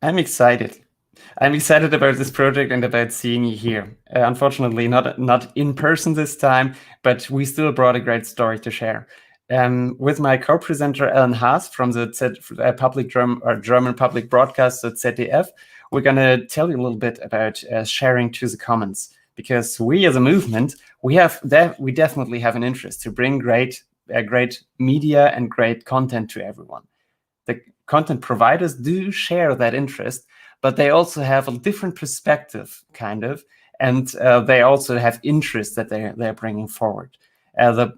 I'm excited. I'm excited about this project and about seeing you here. Unfortunately, not in person this time, but we still brought a great story to share. With my co-presenter Ellen Haas from the German public broadcast at ZDF, we're going to tell you a little bit about sharing to the commons, because we as a movement, we definitely have an interest to bring great media and great content to everyone. The content providers do share that interest, but they also have a different perspective, kind of, and they also have interests that they're bringing forward. And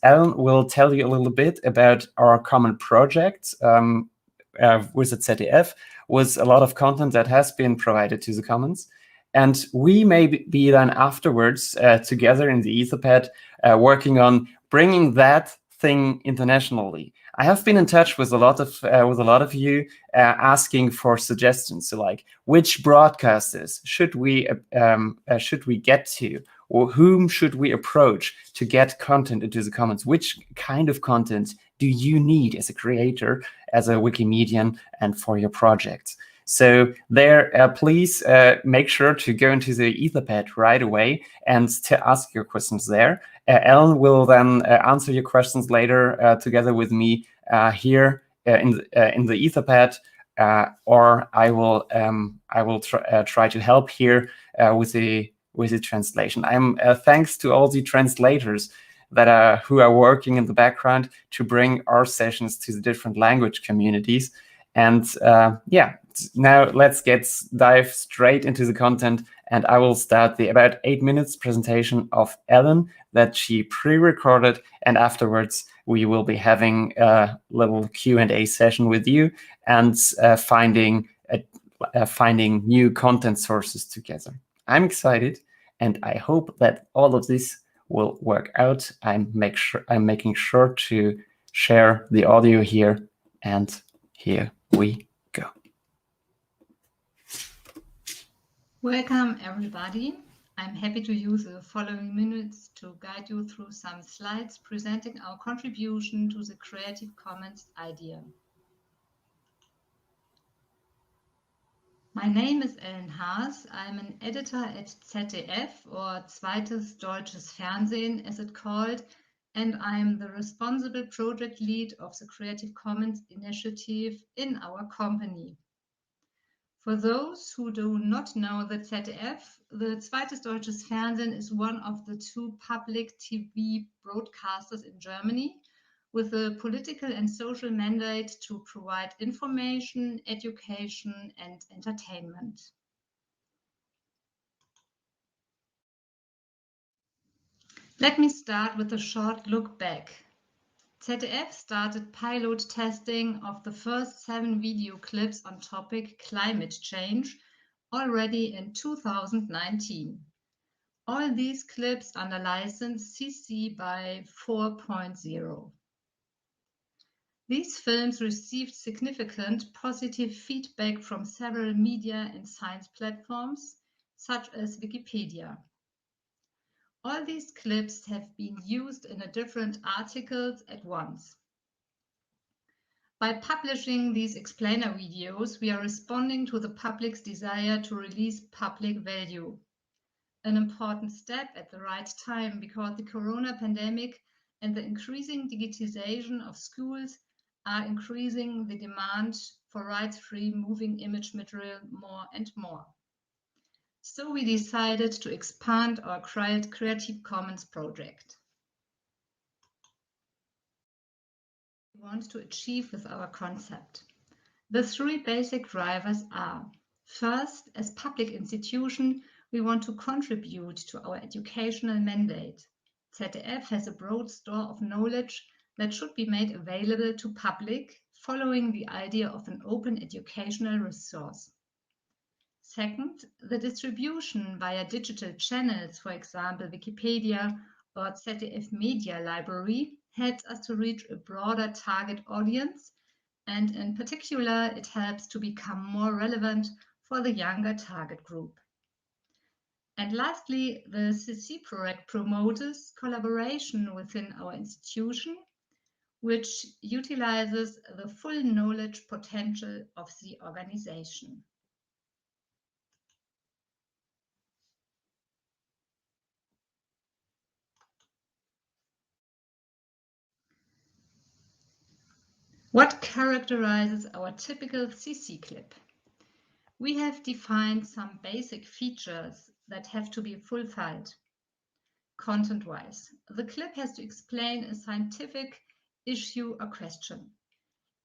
Ellen will tell you a little bit about our common project with the ZDF, with a lot of content that has been provided to the commons. And we may be then afterwards together in the Etherpad working on bringing that thing internationally. I have been in touch with a lot of you asking for suggestions. So, like, which broadcasters should we get to, or whom should we approach to get content into the commons? Which kind of content do you need as a creator, as a Wikimedian, and for your projects? So there, please make sure to go into the Etherpad right away and to ask your questions there. Ellen will then answer your questions later together with me here in the Etherpad, or I will try to help here with the translation. I'm thanks to all the translators that who are working in the background to bring our sessions to the different language communities. And yeah, now let's dive straight into the content, and I will start the about 8 minutes presentation of Ellen that she pre-recorded, and afterwards we will be having a little Q&A session with you and finding new content sources together. I'm excited, and I hope that all of this will work out. I'm making sure to share the audio here, and here we go. Welcome, everybody. I'm happy to use the following minutes to guide you through some slides presenting our contribution to the Creative Commons idea. My name is Ellen Haas. I'm an editor at ZDF, or Zweites Deutsches Fernsehen as it's called, and I'm the responsible project lead of the Creative Commons initiative in our company. For those who do not know the ZDF, the Zweites Deutsches Fernsehen is one of the two public TV broadcasters in Germany, with a political and social mandate to provide information, education, and entertainment. Let me start with a short look back. ZDF started pilot testing of the first 7 video clips on topic climate change already in 2019. All these clips under license CC by 4.0. These films received significant positive feedback from several media and science platforms, such as Wikipedia. All these clips have been used in different articles at once. By publishing these explainer videos, we are responding to the public's desire to release public value. An important step at the right time, because the corona pandemic and the increasing digitization of schools are increasing the demand for rights-free moving image material more and more. So we decided to expand our Creative Commons project. We want to achieve with our concept. The 3 basic drivers are: first, as public institution, we want to contribute to our educational mandate. ZDF has a broad store of knowledge that should be made available to public, following the idea of an open educational resource. Second, the distribution via digital channels, for example, Wikipedia or ZDF Media Library, helps us to reach a broader target audience, and in particular, it helps to become more relevant for the younger target group. And lastly, the CC project promotes collaboration within our institution. which utilizes the full knowledge potential of the organization. What characterizes our typical CC clip? We have defined some basic features that have to be fulfilled. Content-wise, the clip has to explain a scientific issue or question.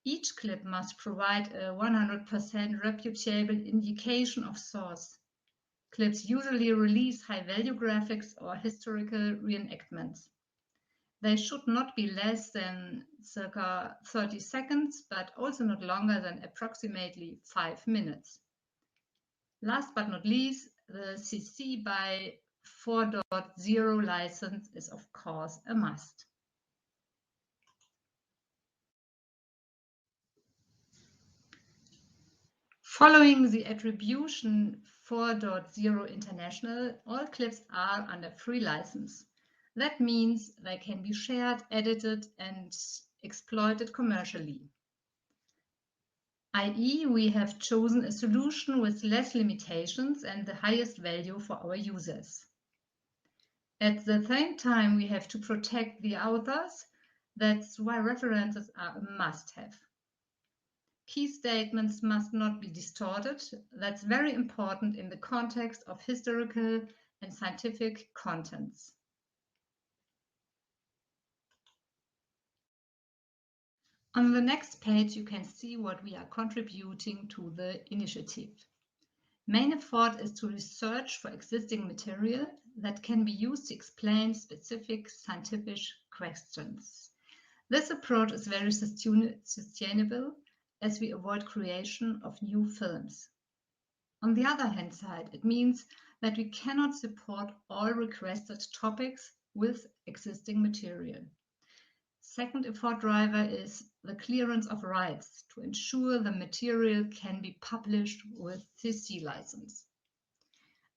Each clip must provide a 100% reputable indication of source. Clips usually release high-value graphics or historical reenactments. They should not be less than circa 30 seconds, but also not longer than approximately 5 minutes. Last but not least, the CC by 4.0 license is of course a must. Following the attribution 4.0 International, all clips are under free license. That means they can be shared, edited, and exploited commercially. i.e., we have chosen a solution with less limitations and the highest value for our users. At the same time, we have to protect the authors. That's why references are a must-have. Key statements must not be distorted. That's very important in the context of historical and scientific contents. On the next page, you can see what we are contributing to the initiative. Main effort is to research for existing material that can be used to explain specific scientific questions. This approach is very sustainable as we avoid creation of new films. On the other hand side, it means that we cannot support all requested topics with existing material. Second effort driver is the clearance of rights to ensure the material can be published with CC license.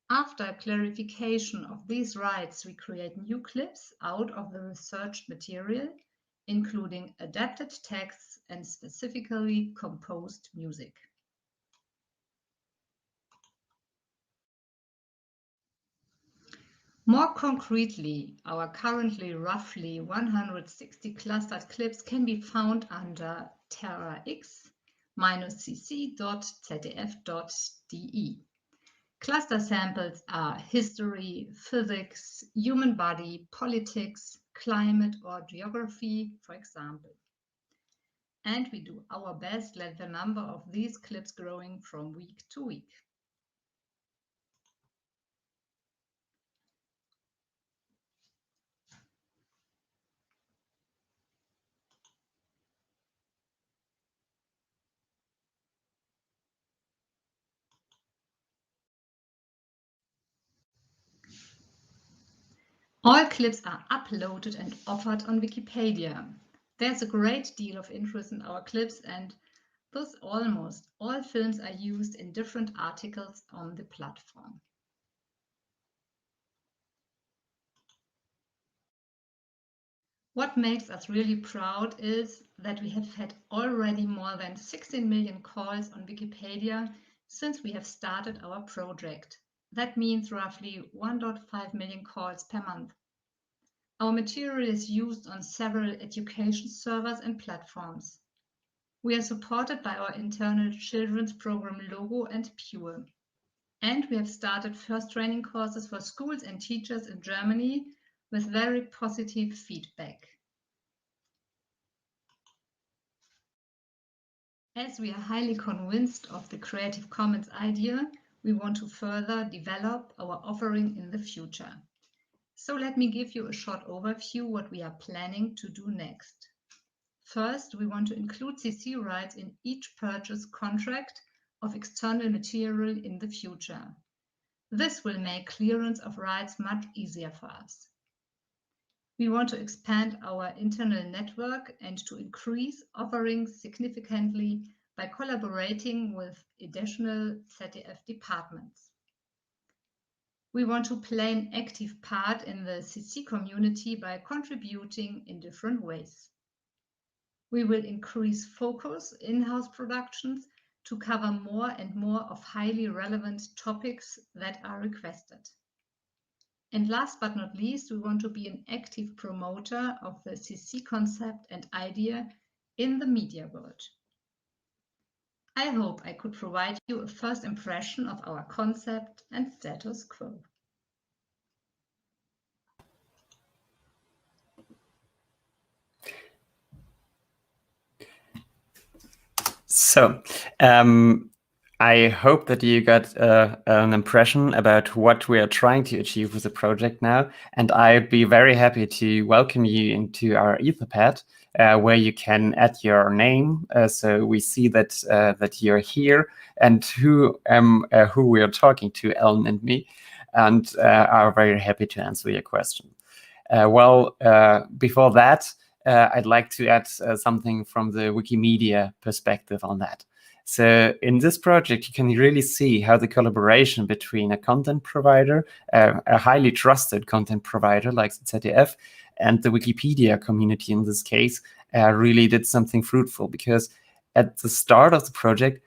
After clarification of these rights, we create new clips out of the researched material, including adapted texts and specifically composed music. More concretely, our currently roughly 160 clustered clips can be found under terra-x-cc.zdf.de. Cluster samples are history, physics, human body, politics, climate, or geography, for example. And we do our best to let the number of these clips growing from week to week. All clips are uploaded and offered on Wikipedia. There's a great deal of interest in our clips, and thus almost all films are used in different articles on the platform. What makes us really proud is that we have had already more than 16 million calls on Wikipedia since we have started our project. That means roughly 1.5 million calls per month. Our material is used on several education servers and platforms. We are supported by our internal children's program Logo and Pure. And we have started first training courses for schools and teachers in Germany with very positive feedback. As we are highly convinced of the Creative Commons idea, we want to further develop our offering in the future. So let me give you a short overview what we are planning to do next. First, we want to include CC rights in each purchase contract of external material in the future. This will make clearance of rights much easier for us. We want to expand our internal network and to increase offerings significantly by collaborating with additional ZDF departments. We want to play an active part in the CC community by contributing in different ways. We will increase focus in-house productions to cover more and more of highly relevant topics that are requested. And last but not least, we want to be an active promoter of the CC concept and idea in the media world. I hope I could provide you a first impression of our concept and status quo. So, I hope that you got an impression about what we are trying to achieve with the project now, and I'd be very happy to welcome you into our Etherpad, where you can add your name, so we see that that you're here and who we are talking to, Ellen and me, and are very happy to answer your question. Before that, I'd like to add something from the Wikimedia perspective on that. So in this project, you can really see how the collaboration between a content provider, a highly trusted content provider like the ZDF, and the Wikipedia community in this case, really did something fruitful, because at the start of the project,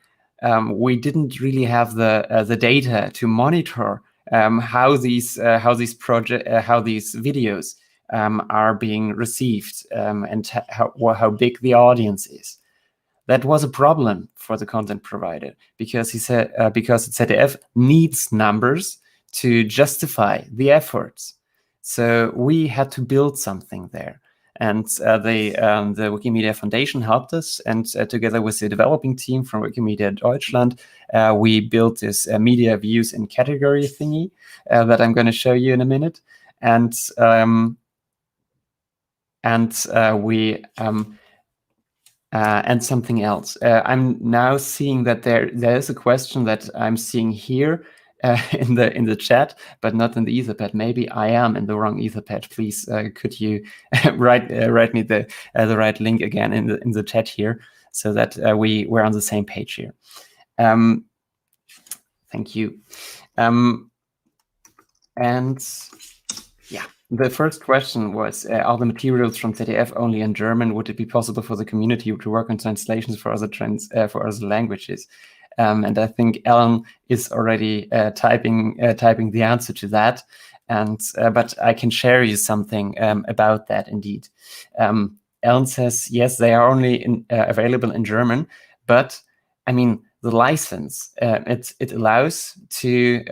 we didn't really have the data to monitor how these videos are being received, and how big the audience is. That was a problem for the content provider, because he said because ZDF needs numbers to justify the efforts. So we had to build something there. And the Wikimedia Foundation helped us, and together with the developing team from Wikimedia Deutschland, we built this media views and category thingy that I'm going to show you in a minute. And something else. I'm now seeing that there is a question that I'm seeing here in the chat, but not in the Etherpad. Maybe I am in the wrong Etherpad. Please, could you write me the right link again in the chat here, so that we're on the same page here. Thank you. And yeah. The first question was, are the materials from ZDF only in German? Would it be possible for the community to work on translations for other languages? And I think Ellen is already typing the answer to that. And but I can share you something about that indeed. Ellen says, yes, they are only available in German, but I mean, the license, it allows to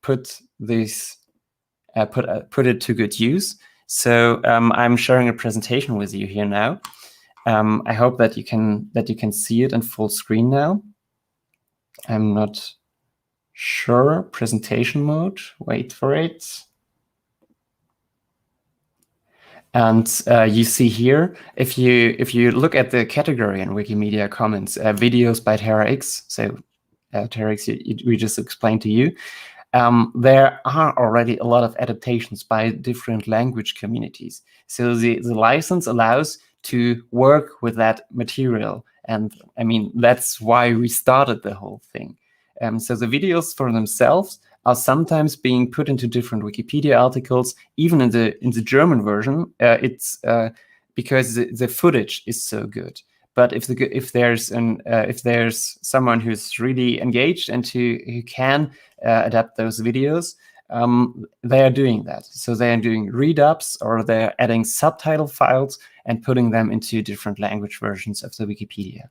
put this put it to good use. So I'm sharing a presentation with you here now. I hope that you can see it in full screen now. I'm not sure. Presentation mode. Wait for it. And you see here, if you look at the category in Wikimedia Commons, videos by TerraX. So TerraX, we just explained to you. There are already a lot of adaptations by different language communities. So the license allows to work with that material. And I mean, that's why we started the whole thing. So the videos for themselves are sometimes being put into different Wikipedia articles, even in the German version. It's because the footage is so good. But if there's someone who's really engaged and who can adapt those videos, they are doing that. So they are doing read-ups, or they're adding subtitle files and putting them into different language versions of the Wikipedia.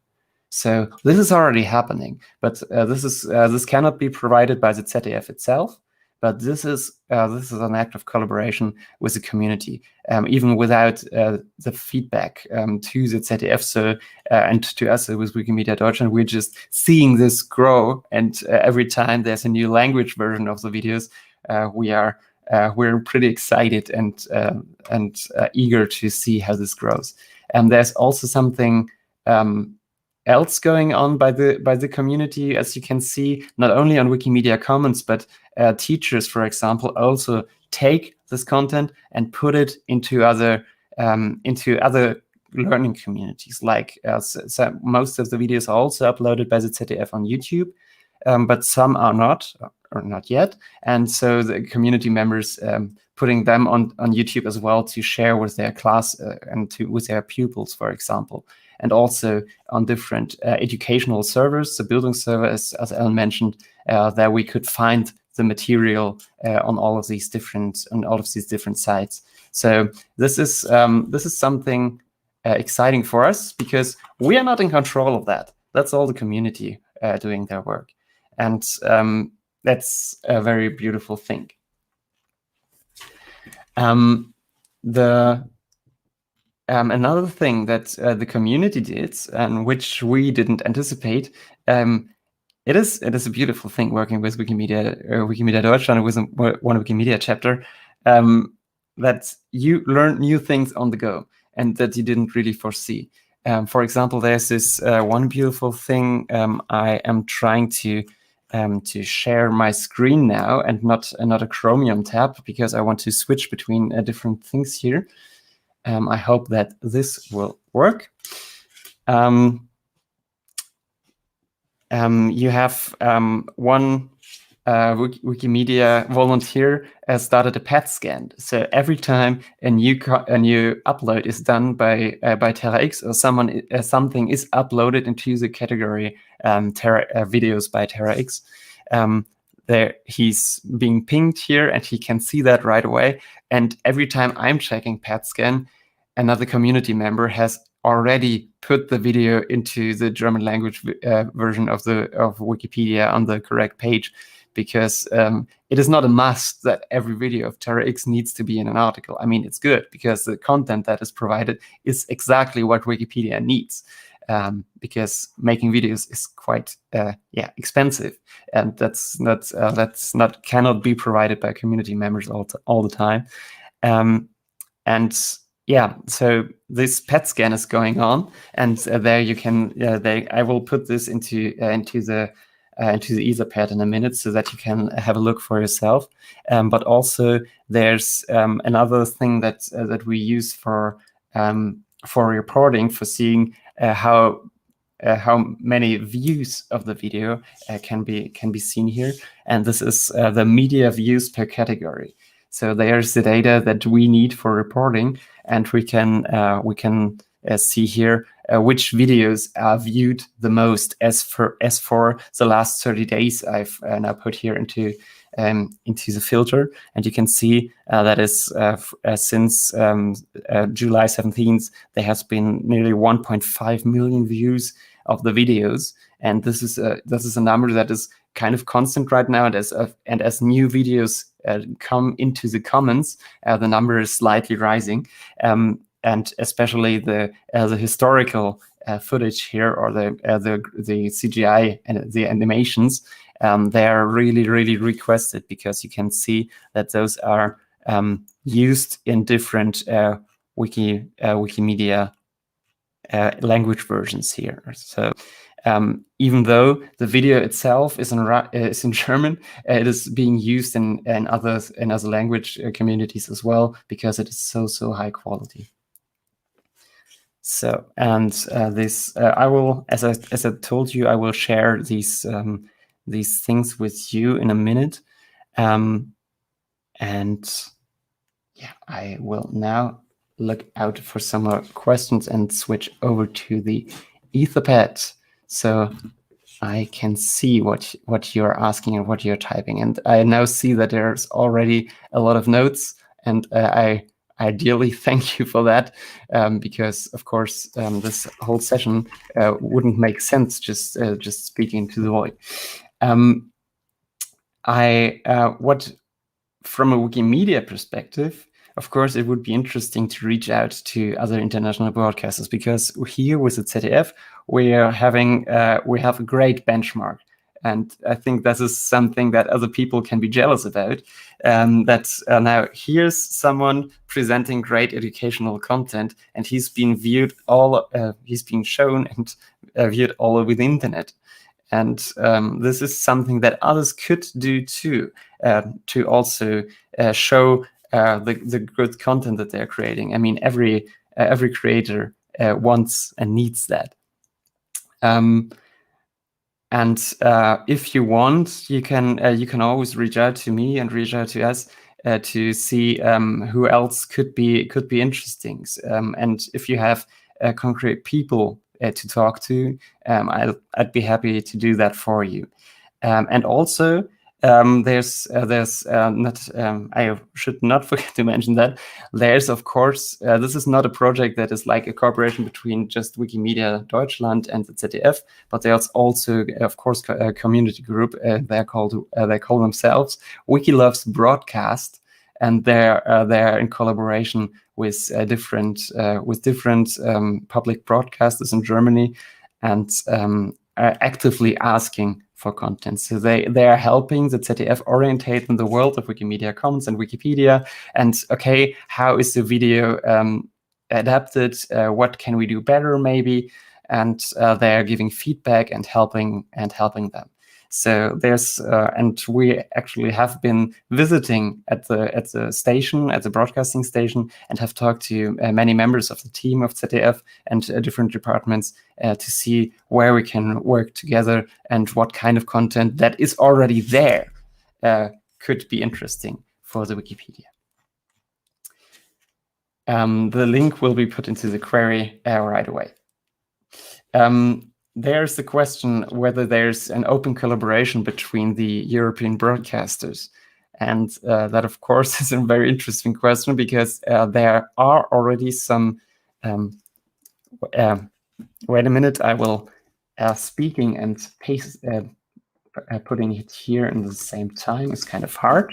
So this is already happening, but this cannot be provided by the ZDF itself. But this is an act of collaboration with the community, even without the feedback to the ZDF. So and to us with Wikimedia Deutschland, we're just seeing this grow, and every time there's a new language version of the videos, we're pretty excited and eager to see how this grows. And there's also something else going on by the community, as you can see, not only on Wikimedia Commons, but teachers, for example, also take this content and put it into other learning communities. Like so most of the videos are also uploaded by the ZDF on YouTube, but some are not, or not yet. And so the community members putting them on YouTube as well to share with their class and with their pupils, for example. And also on different educational servers, the building server, as Ellen mentioned, that we could find the material on all of these different sites. So this is something exciting for us, because we are not in control of that. That's all the community doing their work, and that's a very beautiful thing. Another thing that the community did, and which we didn't anticipate, it is a beautiful thing working with Wikimedia Deutschland, with one Wikimedia chapter, that you learn new things on the go and that you didn't really foresee. For example, there's this one beautiful thing. I am trying to share my screen now, and not a Chromium tab, because I want to switch between different things here. I hope that this will work. You have one Wikimedia volunteer started a PET scan. So every time a new upload is done by TerraX, or something is uploaded into the category videos by TerraX, there he's being pinged here, and he can see that right away. And every time I'm checking PET scan, another community member has already put the video into the German language version of Wikipedia on the correct page, because it is not a must that every video of TerraX needs to be in an article. I mean, it's good because the content that is provided is exactly what Wikipedia needs, because making videos is quite expensive, and that's cannot be provided by community members all the time. And yeah, so this PET scan is going on, and there you can. I will put this into the Etherpad in a minute, so that you can have a look for yourself. But also, there's another thing that we use for reporting, for seeing how many views of the video can be seen here, and this is the media views per category. So there's the data that we need for reporting, and we can see here which videos are viewed the most as for the last 30 days. I've now put here into the filter, and you can see that is since July 17th, there has been nearly 1.5 million views of the videos, and this is a number that is kind of constant right now, and as new videos come into the comments, the number is slightly rising, and especially the historical footage here, or the CGI and the animations, they are really requested, because you can see that those are used in different Wikimedia language versions here. So even though the video itself is in German, it is being used in other language communities as well, because it is so high quality. So, and this I will, as I told you, I will share these things with you in a minute, and yeah, I will now look out for some more questions and switch over to the Etherpad, so I can see what you're asking and what you're typing. And I now see that there's already a lot of notes, and I ideally thank you for that, because of course this whole session wouldn't make sense just speaking to the void. From a Wikimedia perspective, of course, it would be interesting to reach out to other international broadcasters, because here with the ZDF, we have a great benchmark. And I think this is something that other people can be jealous about. Now here's someone presenting great educational content, and he's been shown and viewed all over the internet. And this is something that others could do too, to also show the good content that they're creating. I mean, every creator wants and needs that. And if you want, you can always reach out to me and reach out to us to see who else could be interesting. And if you have concrete people to talk to, I'd be happy to do that for you. And also, there's not, I should not forget to mention that there's, of course, this is not a project that is like a cooperation between just Wikimedia Deutschland and the ZDF, but there's also, of course, a community group. They call themselves Wiki Loves Broadcast, and they're in collaboration with different public broadcasters in Germany, and are actively asking for content. So they are helping the ZDF orientate in the world of Wikimedia Commons and Wikipedia. And okay, how is the video adapted? What can we do better, maybe? And they are giving feedback and helping them. So there's and we actually have been visiting at the station, at the broadcasting station, and have talked to many members of the team of ZDF and different departments to see where we can work together and what kind of content that is already there could be interesting for the Wikipedia. The link will be put into the query right away. There's the question whether there's an open collaboration between the European broadcasters. And that, of course, is a very interesting question, because there are already some... wait a minute, I will speaking and paste, putting it here in the same time is kind of hard.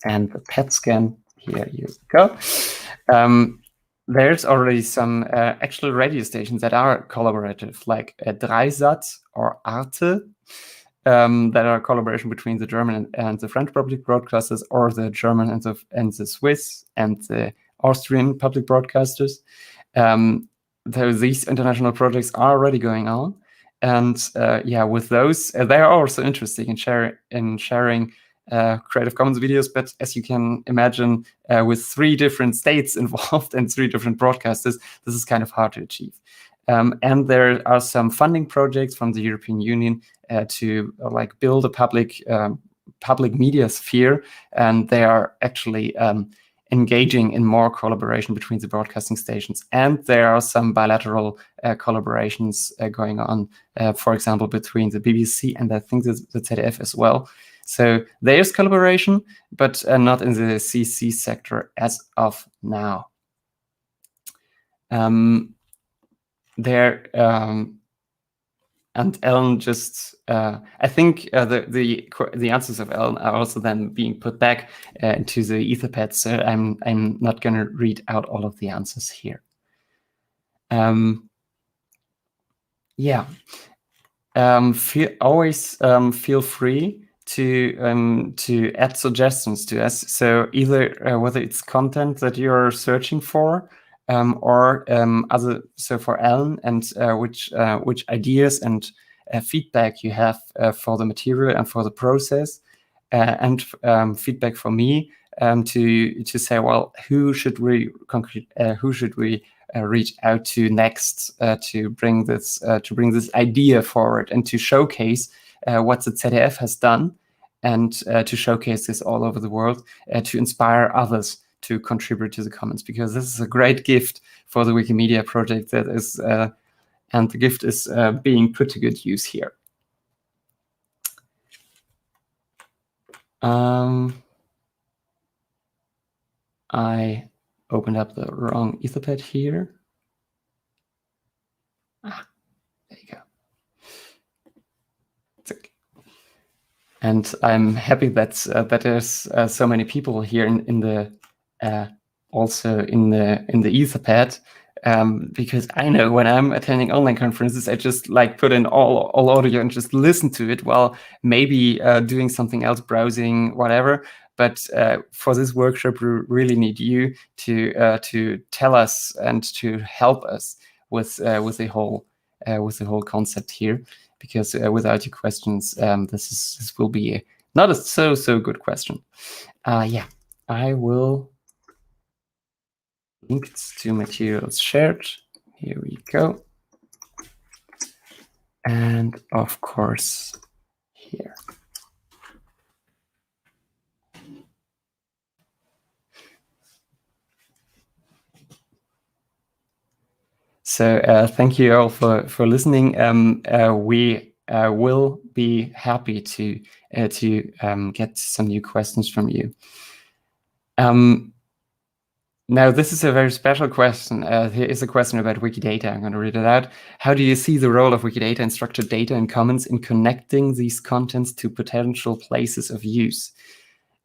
And the PET scan, here you go. There's already some actual radio stations that are collaborative, like Dreisat or Arte, that are a collaboration between the German and the French public broadcasters, or the German and the Swiss and the Austrian public broadcasters. These international projects are already going on, and yeah, with those, they are also interesting in sharing Creative Commons videos. But as you can imagine, with 3 different states involved and 3 different broadcasters, this is kind of hard to achieve. And there are some funding projects from the European Union to like build a public media sphere, and they are actually engaging in more collaboration between the broadcasting stations. And there are some bilateral collaborations going on, for example, between the BBC and I think the ZDF as well. So there's collaboration, but not in the CC sector as of now. And Ellen just, I think the answers of Ellen are also then being put back into the Etherpad. So I'm not going to read out all of the answers here. Yeah. Always feel free to add suggestions to us. So either whether it's content that you're searching for, or other. So for Ellen, and which ideas and feedback you have for the material and for the process, and feedback for me to say, well, who should we reach out to next to bring this idea forward and to showcase what the ZDF has done, and to showcase this all over the world, to inspire others to contribute to the Commons, because this is a great gift for the Wikimedia project that is, and the gift is being put to good use here. I opened up the wrong Etherpad here. There you go. And I'm happy that there's so many people here in the also in the Etherpad, because I know when I'm attending online conferences, I just like put in all audio and just listen to it while maybe doing something else, browsing, whatever. But for this workshop, we really need you to tell us and to help us with the whole concept here, because without your questions, this will be not a so good question. Yeah, I will link to materials shared. Here we go. and of course here. So thank you all for listening. We will be happy to get some new questions from you. Now, this is a very special question. Here is a question about Wikidata. I'm going to read it out. How do you see the role of Wikidata and structured data and commons in connecting these contents to potential places of use?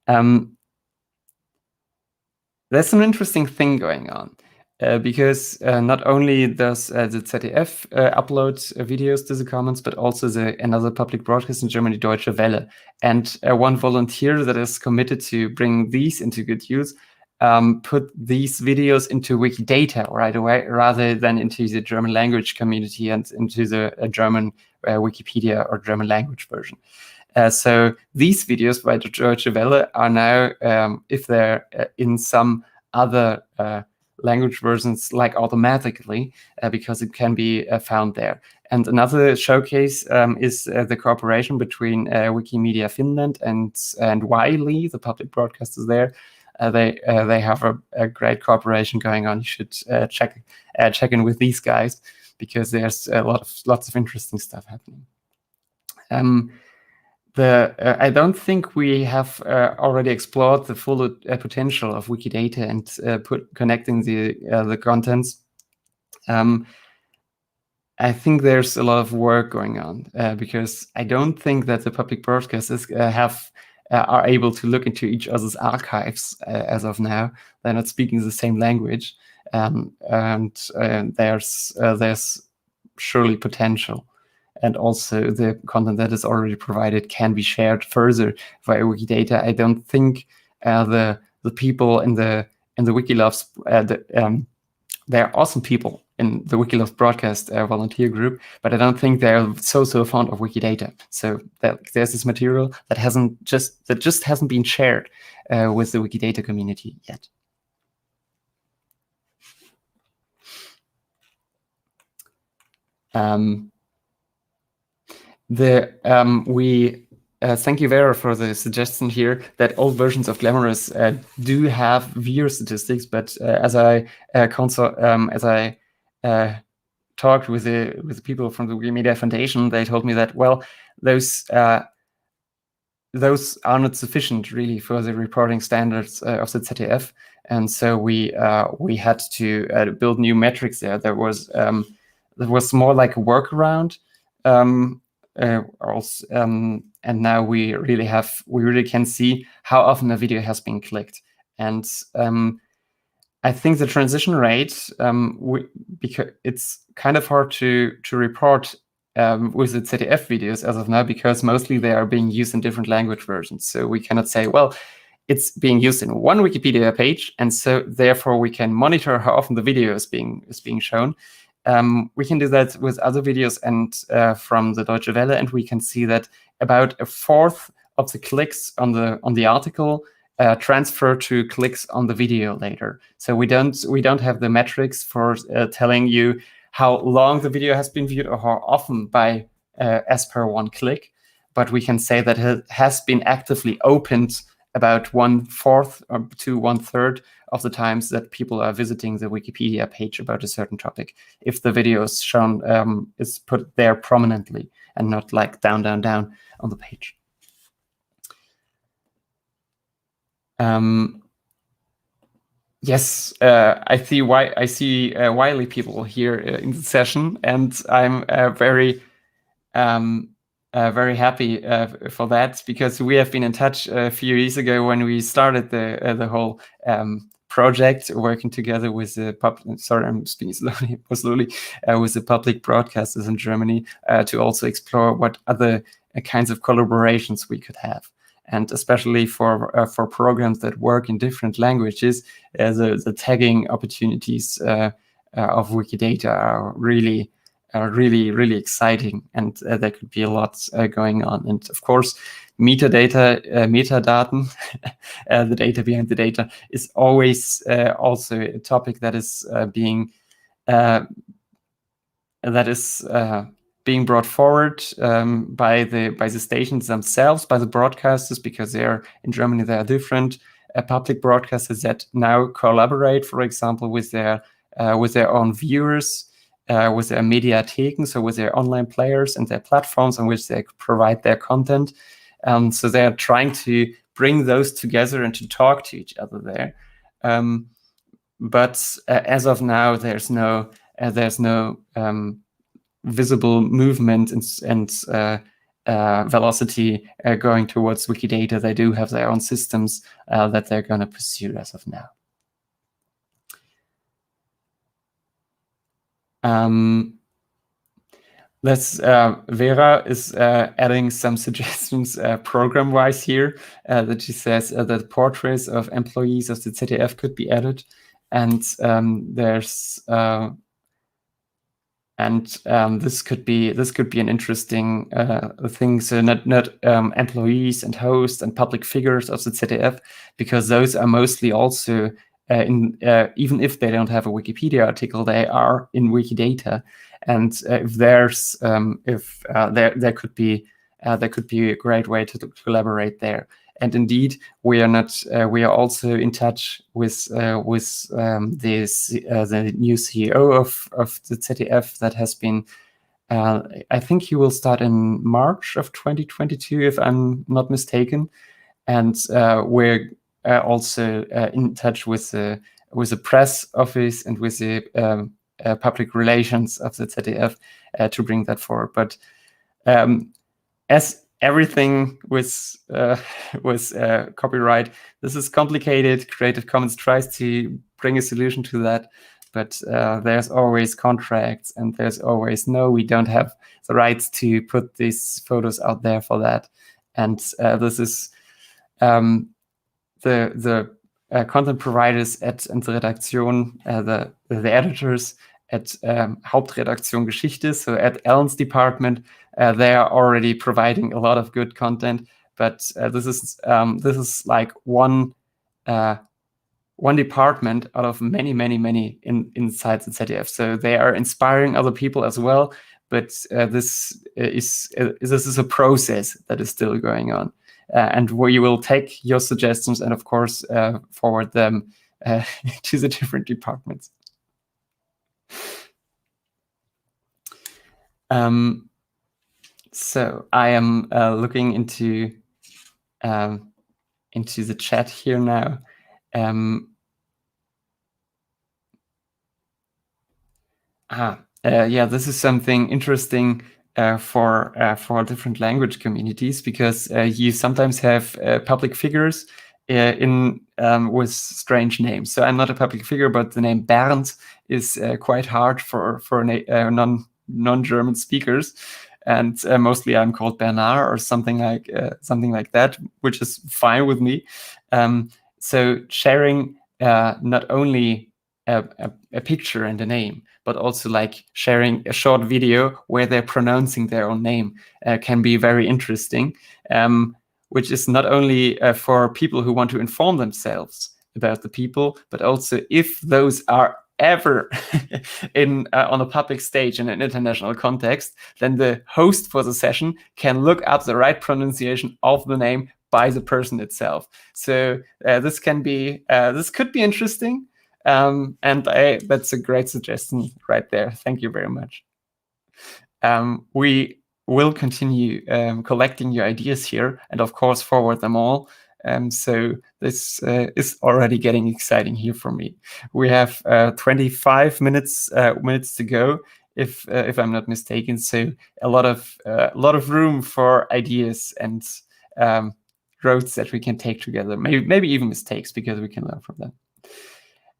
There's an interesting thing going on. Because not only does the ZDF upload videos to the Commons, but also another public broadcast in Germany, Deutsche Welle. And one volunteer that is committed to bring these into good use put these videos into Wikidata right away, rather than into the German language community and into the German Wikipedia or German language version. So these videos by Deutsche Welle are now, if they're in some other language versions, like automatically, because it can be found there. And another showcase is the cooperation between Wikimedia Finland and Wiley, the public broadcasters there. They have a great cooperation going on. You should check in with these guys, because there's lots of interesting stuff happening. I don't think we have already explored the full potential of Wikidata and connecting the contents. I think there's a lot of work going on because I don't think that the public broadcasters are able to look into each other's archives as of now. They're not speaking the same language, and there's surely potential. And also the content that is already provided can be shared further via Wikidata. I don't think the people in the Wikiloves, they're awesome people in the Wikiloves broadcast volunteer group, but I don't think they're so fond of Wikidata. So there's this material that just hasn't been shared with the Wikidata community yet. Thank you, Vera, for the suggestion here that all versions of Glamorous do have viewer statistics, but as I talked with the people from the Wikimedia Foundation, they told me that, well, those are not sufficient really for the reporting standards of the ZDF, and so we had to build new metrics there. There was more like a workaround. And now we really can see how often a video has been clicked. And I think the transition rate, because it's kind of hard to report with the ZDF videos as of now, because mostly they are being used in different language versions. So we cannot say, well, it's being used in one Wikipedia page, and so therefore we can monitor how often the video is being shown. We can do that with other videos and from the Deutsche Welle, and we can see that about a fourth of the clicks on the article transfer to clicks on the video later. So we don't have the metrics for telling you how long the video has been viewed or how often by as per one click, but we can say that it has been actively opened about 1/4 to 1/3 of the times that people are visiting the Wikipedia page about a certain topic, if the video is shown, is put there prominently and not like down on the page. Yes, I see Wiley people here in the session, and I'm very happy for that, because we have been in touch a few years ago when we started the whole project, working together with the I'm speaking slowly, with the public broadcasters in Germany to also explore what other kinds of collaborations we could have. And especially for programs that work in different languages, the tagging opportunities of Wikidata are really exciting, and there could be a lot going on. And of course, metadaten, the data behind the data, is always also a topic that is being being brought forward by the stations themselves, by the broadcasters, because in Germany there are different public broadcasters that now collaborate, for example, with their own viewers, with their Mediatheken, so with their online players and their platforms on which they provide their content. So they are trying to bring those together and to talk to each other there. But as of now, there's no visible movement and velocity going towards Wikidata. They do have their own systems that they're going to pursue as of now. Vera is adding some suggestions program-wise here, that she says that portraits of employees of the ZDF could be added, and this could be an interesting thing. So not employees and hosts and public figures of the ZDF, because those are mostly also even if they don't have a Wikipedia article, they are in Wikidata. And if there's there could be a great way to collaborate there. And indeed, we are also in touch with the new CEO of the ZDF that has been. I think he will start in March of 2022, if I'm not mistaken. And we're also in touch with the press office and with the public relations of the ZDF to bring that forward. But as everything with copyright, this is complicated. Creative Commons tries to bring a solution to that, but there's always contracts, and there's always we don't have the rights to put these photos out there for that. And this is the content providers at the Redaktion, the editors at Hauptredaktion Geschichte, so at Ellen's department, they are already providing a lot of good content. But this is like one department out of many inside the ZDF. So they are inspiring other people as well. But this is a process that is still going on. And where you will take your suggestions and, of course, forward them to the different departments. So I am looking into the chat here now. Yeah, this is something interesting for different language communities, because you sometimes have public figures with strange names. So I'm not a public figure, but the name Bernd is quite hard for non-German speakers, and mostly I'm called Bernard or something like that, which is fine with me. So sharing not only a picture and a name, but also like sharing a short video where they're pronouncing their own name can be very interesting, which is not only for people who want to inform themselves about the people, but also if those are ever on a public stage in an international context, then the host for the session can look up the right pronunciation of the name by the person itself. So this could be interesting. And that's a great suggestion right there. Thank you very much. We will continue collecting your ideas here, and of course forward them all. So this is already getting exciting here for me. We have 25 minutes to go, if I'm not mistaken. So a lot of room for ideas and roads that we can take together. Maybe even mistakes, because we can learn from them.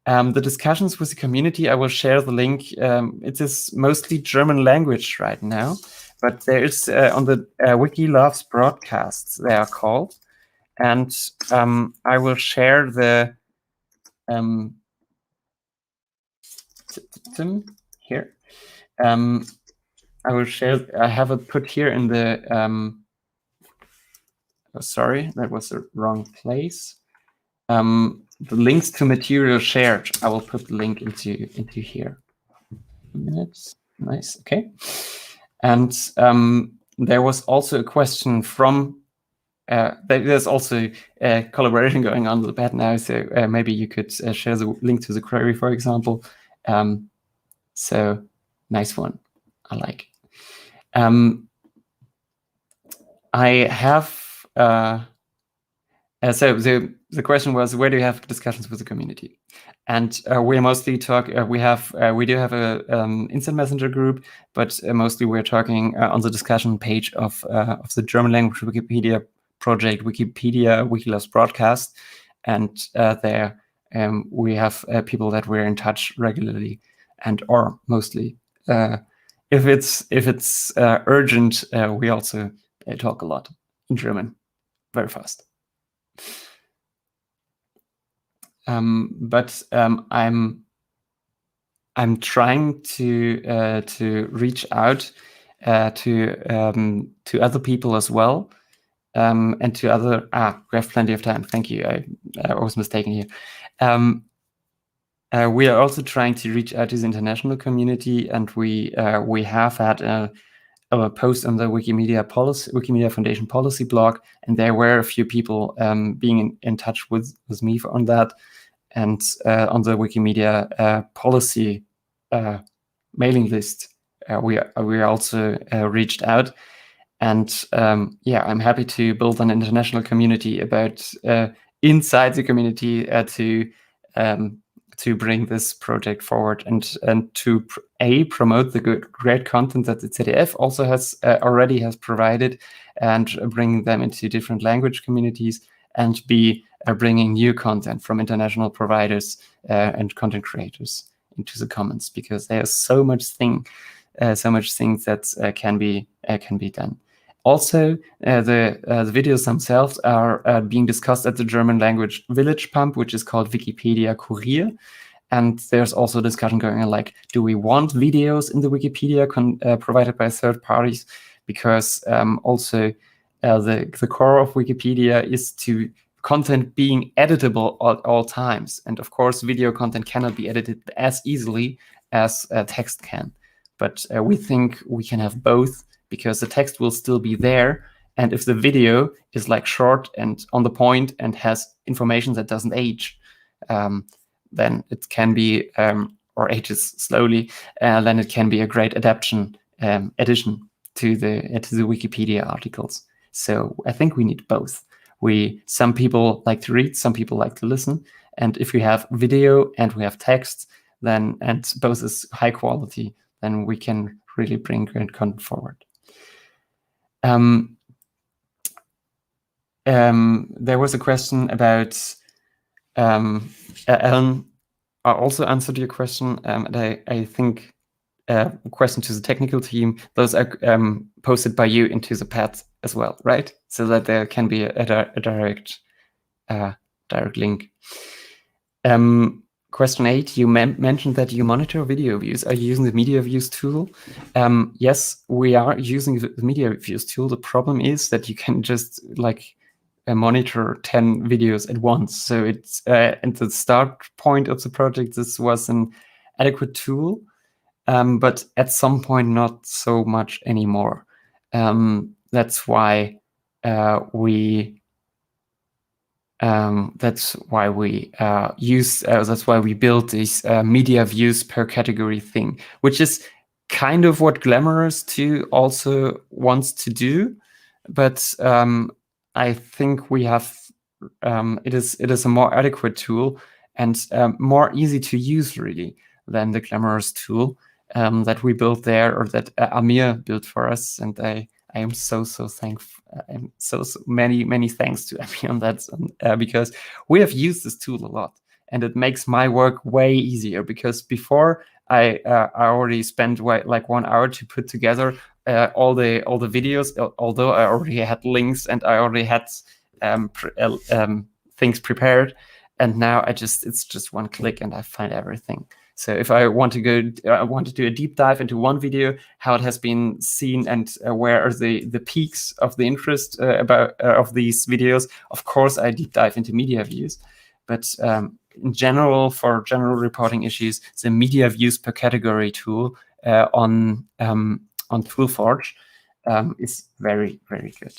The discussions with the community, I will share the link. It is mostly German language right now, but there is on the Wiki Loves broadcasts, they are called. And I will share the here. I will share. I have it put here in the. Oh, sorry, that was the wrong place. The links to material shared. I will put the link into here. Minutes. Nice. Okay. And there was also a question from, there's also collaboration going on with the pad now, so maybe you could share the link to the query, for example. So nice one, I like. I have, so the question was, where do you have discussions with the community? And we mostly talk, we do have a instant messenger group, but mostly we're talking on the discussion page of the German language Wikipedia project, Wikipedia Wikiloves Broadcast. And there we have people that we're in touch regularly, and or mostly. If it's urgent, we also talk a lot in German, very fast. But I'm trying to reach out to other people as well, and to other. We have plenty of time. Thank you. I was mistaken here. We are also trying to reach out to the international community, and we have had a post on the Wikimedia Foundation policy blog, and there were a few people being in touch with me on that, and on the Wikimedia policy mailing list, we also reached out, and yeah, I'm happy to build an international community about inside the community to bring this project forward and to promote the great content that the ZDF also has already provided, and bring them into different language communities, and b bringing new content from international providers and content creators into the commons, because there's so much things that can be done. Also, the videos themselves are being discussed at the German language village pump, which is called Wikipedia Kurier. And there's also a discussion going on, like, do we want videos in the Wikipedia provided by third parties? Because also the core of Wikipedia is to content being editable at all times. And of course, video content cannot be edited as easily as text can. But we think we can have both, because the text will still be there. And if the video is like short and on the point and has information that doesn't age, then it can be, or ages slowly, then it can be a great addition to the Wikipedia articles. So I think we need both. Some people like to read, some people like to listen. And if we have video and we have text, then, and both is high quality, then we can really bring great content forward. There was a question about, Ellen also answered your question, and I think a question to the technical team, those are posted by you into the pad as well, right? So that there can be a direct link. Question 8, you mentioned that you monitor video views. Are you using the media views tool? Yes, we are using the media views tool. The problem is that you can just like monitor 10 videos at once. So it's at the start point of the project, this was an adequate tool, but at some point not so much anymore. That's why we built this media views per category thing, which is kind of what Glamorous 2 also wants to do, but I think we have it is a more adequate tool and more easy to use really than the Glamorous tool that we built there, or that Amir built for us, and I am so thankful. And so many thanks to Amir on that, because we have used this tool a lot, and it makes my work way easier. Because before I already spent like 1 hour to put together all the videos, although I already had links and I already had things prepared, and now it's just one click and I find everything. So if I want to do a deep dive into one video, how it has been seen, and where are the peaks of the interest of these videos, of course I deep dive into media views. But in general, for general reporting issues, the media views per category tool on on ToolForge is very, very good.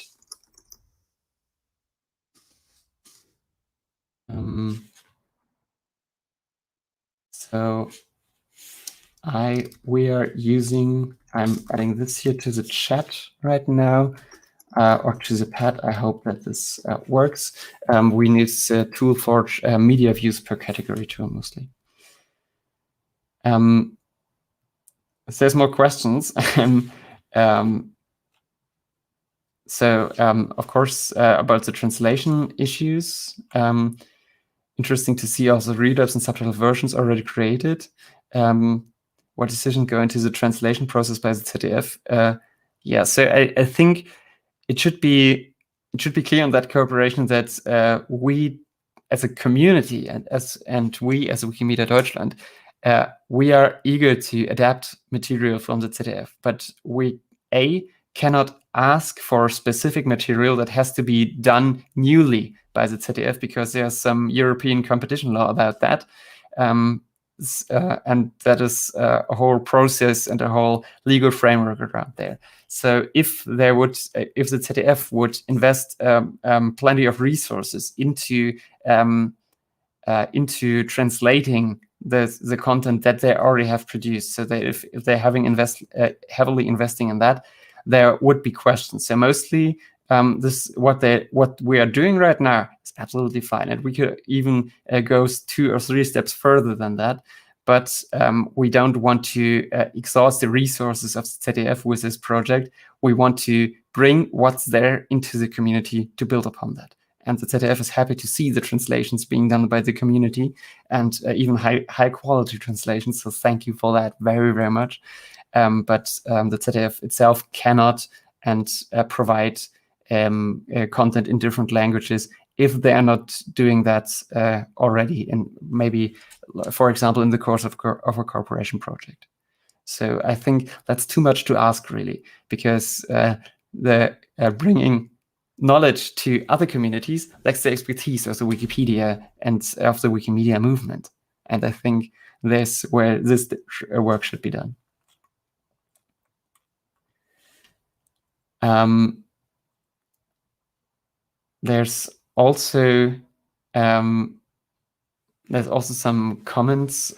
So we are using, I'm adding this here to the chat right now, or to the pad. I hope that this works. We need ToolForge media views per category tool mostly. If there's more questions, so of course about the translation issues. Interesting to see also read-ups and subtitle versions already created. What decisions go into the translation process by the ZDF? Yeah, so I think it should be clear on that cooperation that we as a community and we as Wikimedia Deutschland, we are eager to adapt material from the ZDF, but we cannot ask for specific material that has to be done newly by the ZDF because there's some European competition law about that. And that is a whole process and a whole legal framework around there. So if the ZDF would invest plenty of resources into translating the content that they already have produced, so that if they're heavily investing in that, there would be questions. So mostly what we are doing right now is absolutely fine, and we could even go 2 or 3 steps further than that. But we don't want to exhaust the resources of ZDF with this project. We want to bring what's there into the community to build upon that. And the ZDF is happy to see the translations being done by the community, and even high quality translations. So thank you for that very, very much. But the ZDF itself cannot provide content in different languages if they are not doing that already, and maybe, for example, in the course of a cooperation project. So I think that's too much to ask, really, because the bringing knowledge to other communities, that's the expertise of the Wikipedia and of the Wikimedia movement. And I think that's where this work should be done. There's also some comments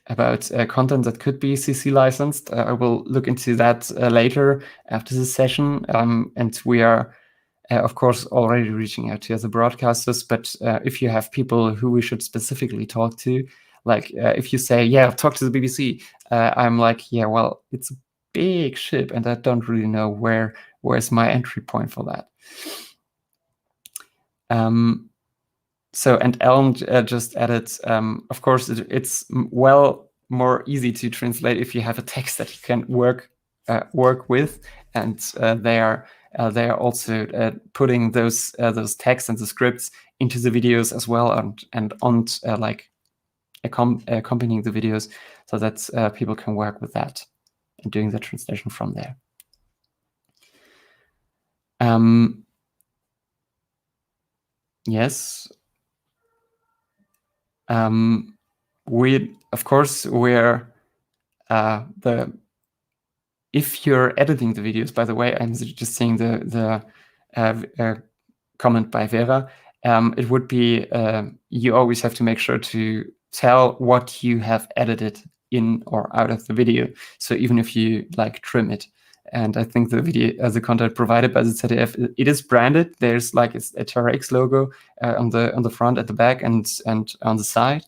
about content that could be CC licensed. I will look into that later after the session. And we are, of course, already reaching out to other broadcasters. But if you have people who we should specifically talk to, like if you say, yeah, talk to the BBC, I'm like, yeah, well, it's a big ship, and I don't really know where's my entry point for that. So, and Ellen just added, of course, it's well more easy to translate if you have a text that you can work with, and they are also putting those texts and the scripts into the videos as well, and on like accompanying the videos, so that people can work with that and doing the translation from there. Yes. We, of course, if you're editing the videos, by the way, I'm just seeing the comment by Vera. It would be you always have to make sure to tell what you have edited in or out of the video. So even if you like trim it, and I think the video, the content provided by the ZDF, it is branded. There's like a Terra X logo on the front, at the back, and on the side.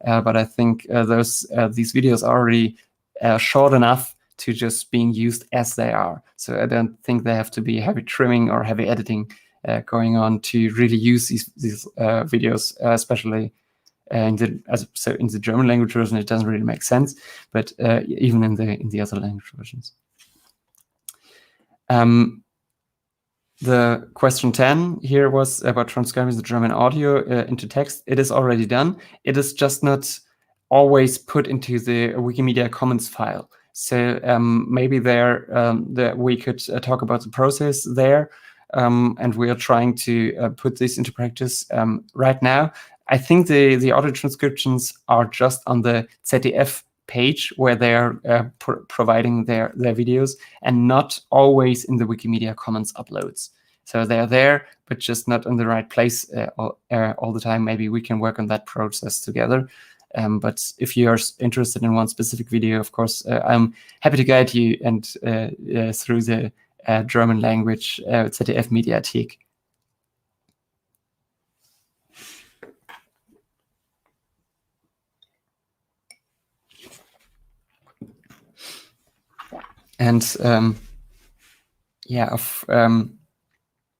But I think these videos are already short enough to just being used as they are. So I don't think they have to be heavy trimming or heavy editing going on to really use these videos, especially in the German language version. It doesn't really make sense, but even in the other language versions. The question 10 here was about transcribing the German audio into text. It is already done. It is just not always put into the Wikimedia Commons file. So maybe that we could talk about the process there, and we are trying to put this into practice right now. I think the audio transcriptions are just on the ZDF page where they're providing their videos, and not always in the Wikimedia Commons uploads. So they're there, but just not in the right place all the time. Maybe we can work on that process together. But if you are interested in one specific video, of course, I'm happy to guide you and through the German language ZDF Mediathek. And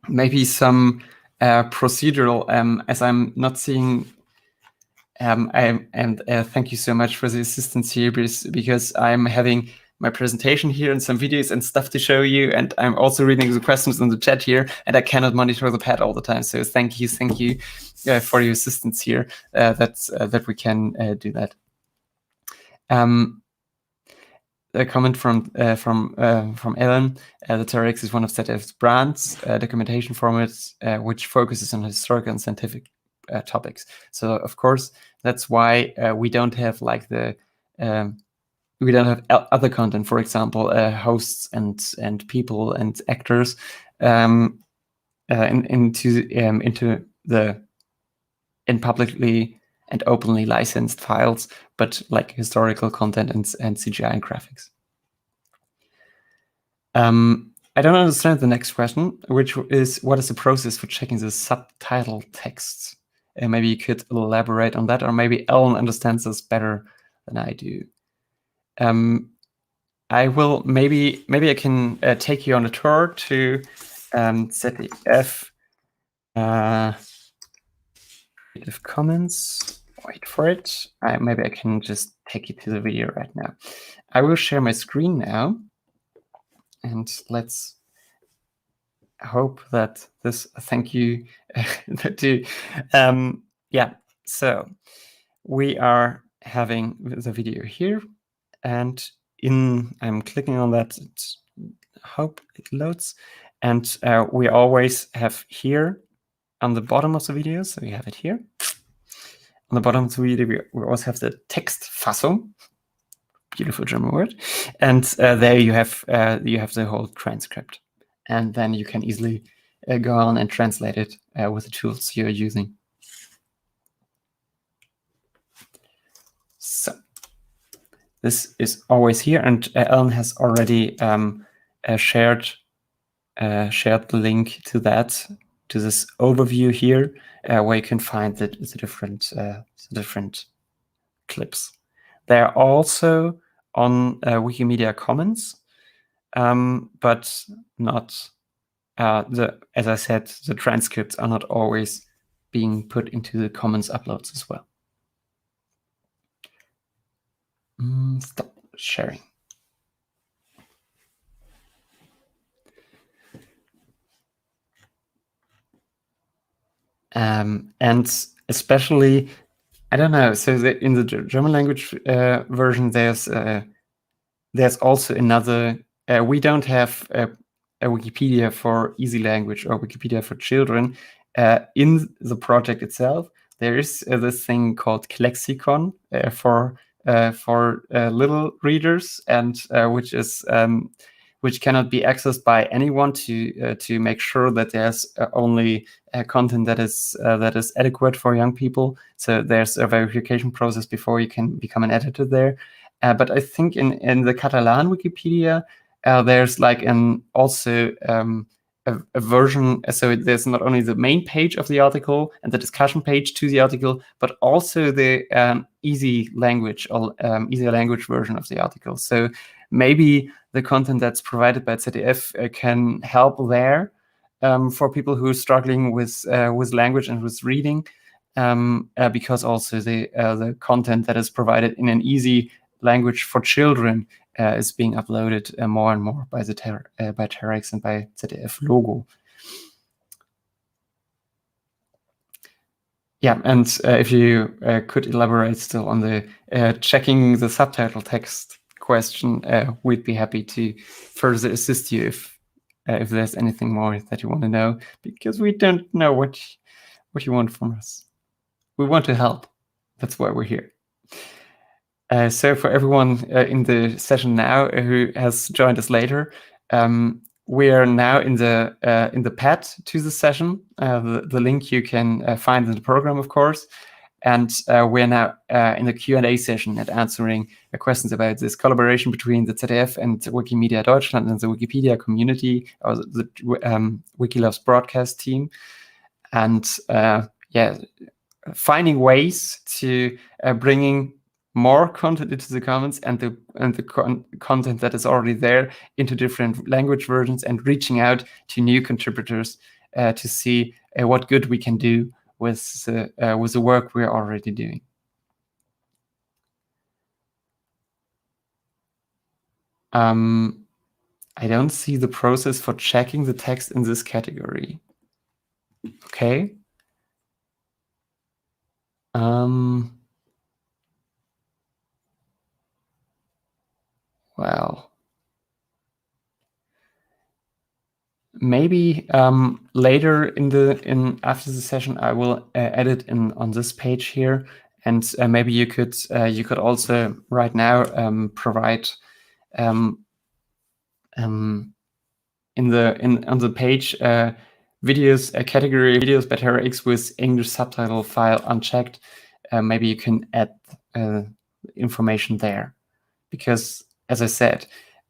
maybe some procedural, as I'm not seeing, thank you so much for the assistance here, because I'm having my presentation here and some videos and stuff to show you, and I'm also reading the questions in the chat here, and I cannot monitor the pad all the time. So thank you for your assistance here. That we can do that. A comment from Ellen. The TRX is one of ZDF's brands, documentation formats, which focuses on historical and scientific topics. So of course that's why we don't have like we don't have other content, for example, hosts and people and actors in publicly and openly licensed files, but like historical content and CGI and graphics. I don't understand the next question, which is, what is the process for checking the subtitle text? Maybe you could elaborate on that, or maybe Ellen understands this better than I do. I will maybe I can take you on a tour to ZDF Creative Commons. Wait for it. Maybe I can just take you to the video right now. I will share my screen now, and let's hope that this. Thank you. Yeah. So we are having the video here, and I'm clicking on that. Hope it loads, and we always have here on the bottom of the video. So we have it here. On the bottom of the video, we also have the Textfassung, beautiful German word, and there you have the whole transcript, and then you can easily go on and translate it with the tools you're using. So this is always here, and Ellen has already shared the link to this overview here, where you can find the different clips. They're also on Wikimedia Commons, but not as I said, the transcripts are not always being put into the Commons uploads as well. Stop sharing. And especially, I don't know. So in the German language version, there's also another. We don't have a Wikipedia for easy language or Wikipedia for children. In the project itself, there is this thing called Klexikon for little readers, and which cannot be accessed by anyone to make sure that there's only content that is adequate for young people. So there's a verification process before you can become an editor there. But I think in the Catalan Wikipedia, there's like also a version. So there's not only the main page of the article and the discussion page to the article, but also the easy language version of the article. So maybe the content that's provided by ZDF can help there for people who are struggling with language and with reading, because also the content that is provided in an easy language for children is being uploaded more and more by by TRX and by ZDF Logo. Yeah, and if you could elaborate still on the checking the subtitle text question, we'd be happy to further assist you if there's anything more that you want to know, because we don't know what you want from us. We want to help. That's why we're here. So for everyone in the session now who has joined us later, we are now in the pad to the session. The link you can find in the program, of course. And we're now in the Q&A session and answering questions about this collaboration between the ZDF and Wikimedia Deutschland and the Wikipedia community, or the Wikilove's broadcast team. And finding ways to bringing more content into the Commons and the content that is already there into different language versions, and reaching out to new contributors to see what good we can do with the work we're already doing. I don't see the process for checking the text in this category. Okay. Well, maybe later after the session I will edit on this page here, and maybe you could also right now provide on the page videos, category videos by TerraX with English subtitle file unchecked. Maybe you can add information there, because as I said,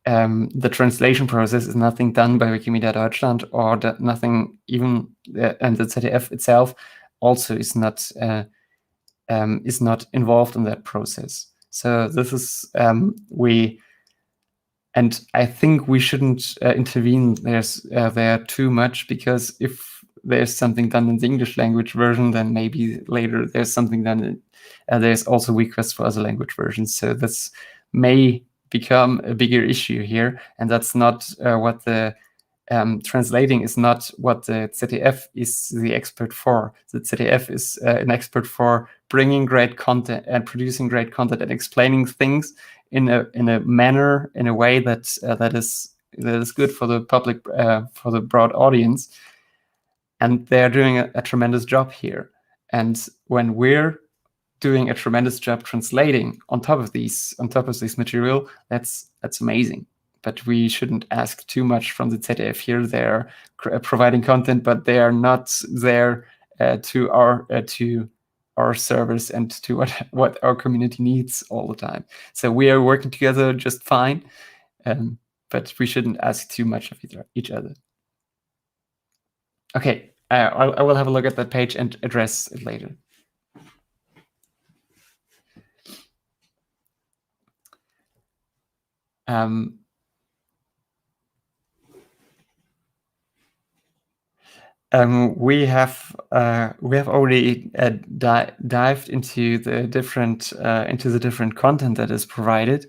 the translation process is nothing done by Wikimedia Deutschland, or nothing even, and the ZDF itself also is not involved in that process. So this is and I think we shouldn't intervene there too much, because if there's something done in the English language version, then maybe later there's something done. There's also requests for other language versions, so this may become a bigger issue here, and that's not what the translating is not what the ZDF is the expert for. The ZDF is an expert for bringing great content and producing great content and explaining things in a manner, in a way that is good for the public, for the broad audience, and they're doing a tremendous job here. And when we're doing a tremendous job translating on top of this material, that's amazing. But we shouldn't ask too much from the ZDF here. They're providing content, but they are not there to our servers and to what our community needs all the time. So we are working together just fine, but we shouldn't ask too much of each other. Okay, I will have a look at that page and address it later. We have already dived into the different content that is provided,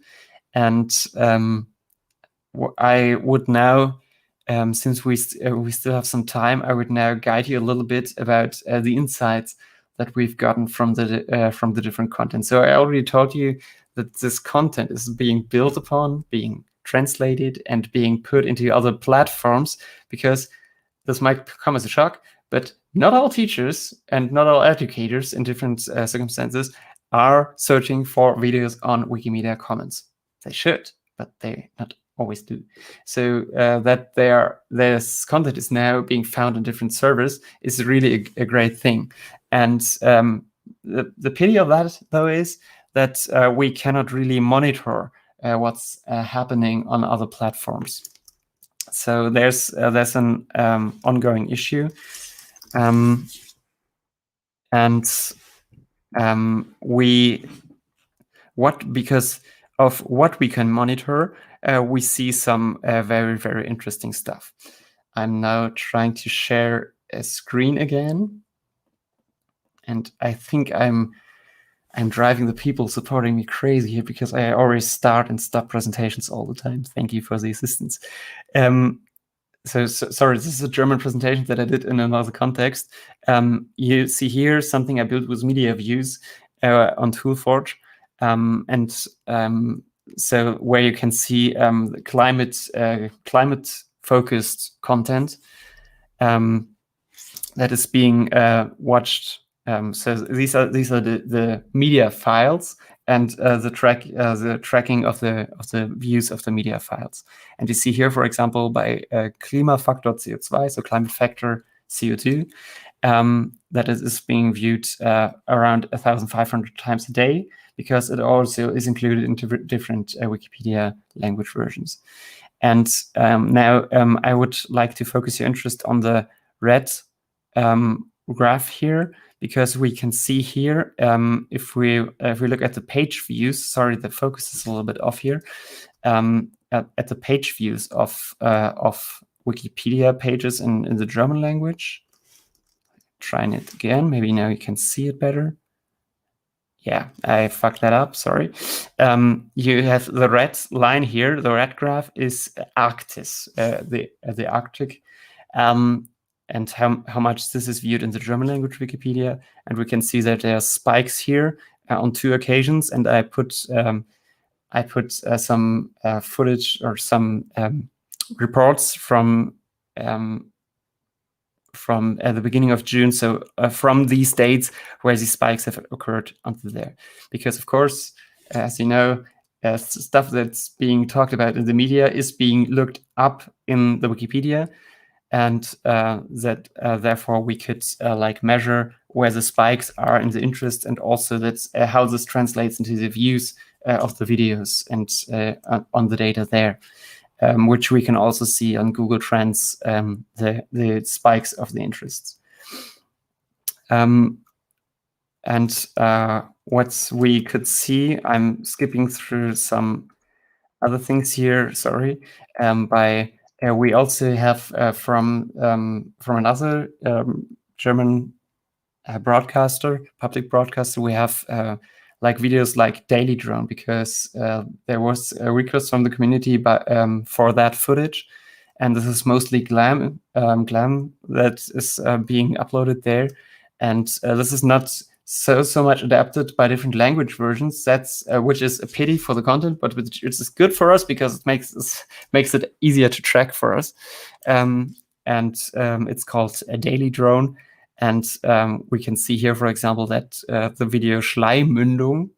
and I would now, since we still have some time, I would now guide you a little bit about the insights that we've gotten from the different content. So I already told you that this content is being built upon, being translated, and being put into other platforms, because this might come as a shock, but not all teachers and not all educators in different circumstances are searching for videos on Wikimedia Commons. They should, but they not always do. So that this content is now being found on different servers is really a great thing. And the pity of that, though, is that we cannot really monitor what's happening on other platforms. So there's an ongoing issue, because of what we can monitor, we see some very, very interesting stuff. I'm now trying to share a screen again, and I think I'm driving the people supporting me crazy here, because I always start and stop presentations all the time. Thank you for the assistance. So sorry, this is a German presentation that I did in another context. You see here something I built with media views on Toolforge, so where you can see the climate focused content that is being watched. So these are the media files and the tracking of the views of the media files. And you see here, for example, by Klimafaktor CO2, so climate factor CO2, that is being viewed around 1,500 times a day, because it also is included into different Wikipedia language versions. And now I would like to focus your interest on the red graph here, because we can see here, if we look at the page views, sorry, the focus is a little bit off here, at the page views of Wikipedia pages in the German language. Trying it again, maybe now you can see it better. Yeah, I fucked that up, sorry. You have the red line here, the red graph is Arctis, the Arctic, and how much this is viewed in the German language Wikipedia. And we can see that there are spikes here on 2 occasions, and I put some footage or some reports from the beginning of June, so from these dates where these spikes have occurred until there. Because of course, as you know, stuff that's being talked about in the media is being looked up in the Wikipedia, and that therefore we could like measure where the spikes are in the interest, and also that's how this translates into the views of the videos and on the data there. Which we can also see on Google Trends, the spikes of the interests. And what we could see, I'm skipping through some other things here, sorry. We also have from another German broadcaster, public broadcaster, we have like videos like Daily Drone, because there was a request from the community for that footage, and this is mostly glam that is being uploaded there, and this is not so much adapted by different language versions. That's which is a pity for the content, but which is good for us because it makes it easier to track for us. And it's called a Daily Drone. And we can see here, for example, that the video Schleimündung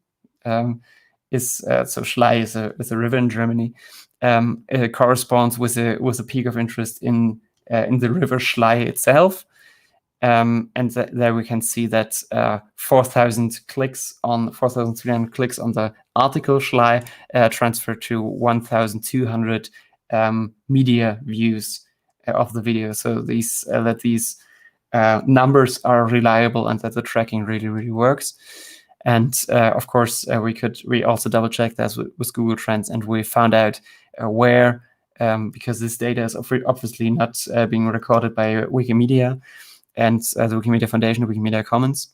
is so Schlei is a river in Germany. It corresponds with a peak of interest in the river Schlei itself. And there we can see that 4,300 clicks on the article Schlei transferred to 1,200 media views of the video. So these numbers are reliable, and that the tracking really works. And of course, we also double checked that with Google Trends, and we found out where, because this data is obviously not being recorded by Wikimedia and the Wikimedia Foundation, Wikimedia Commons,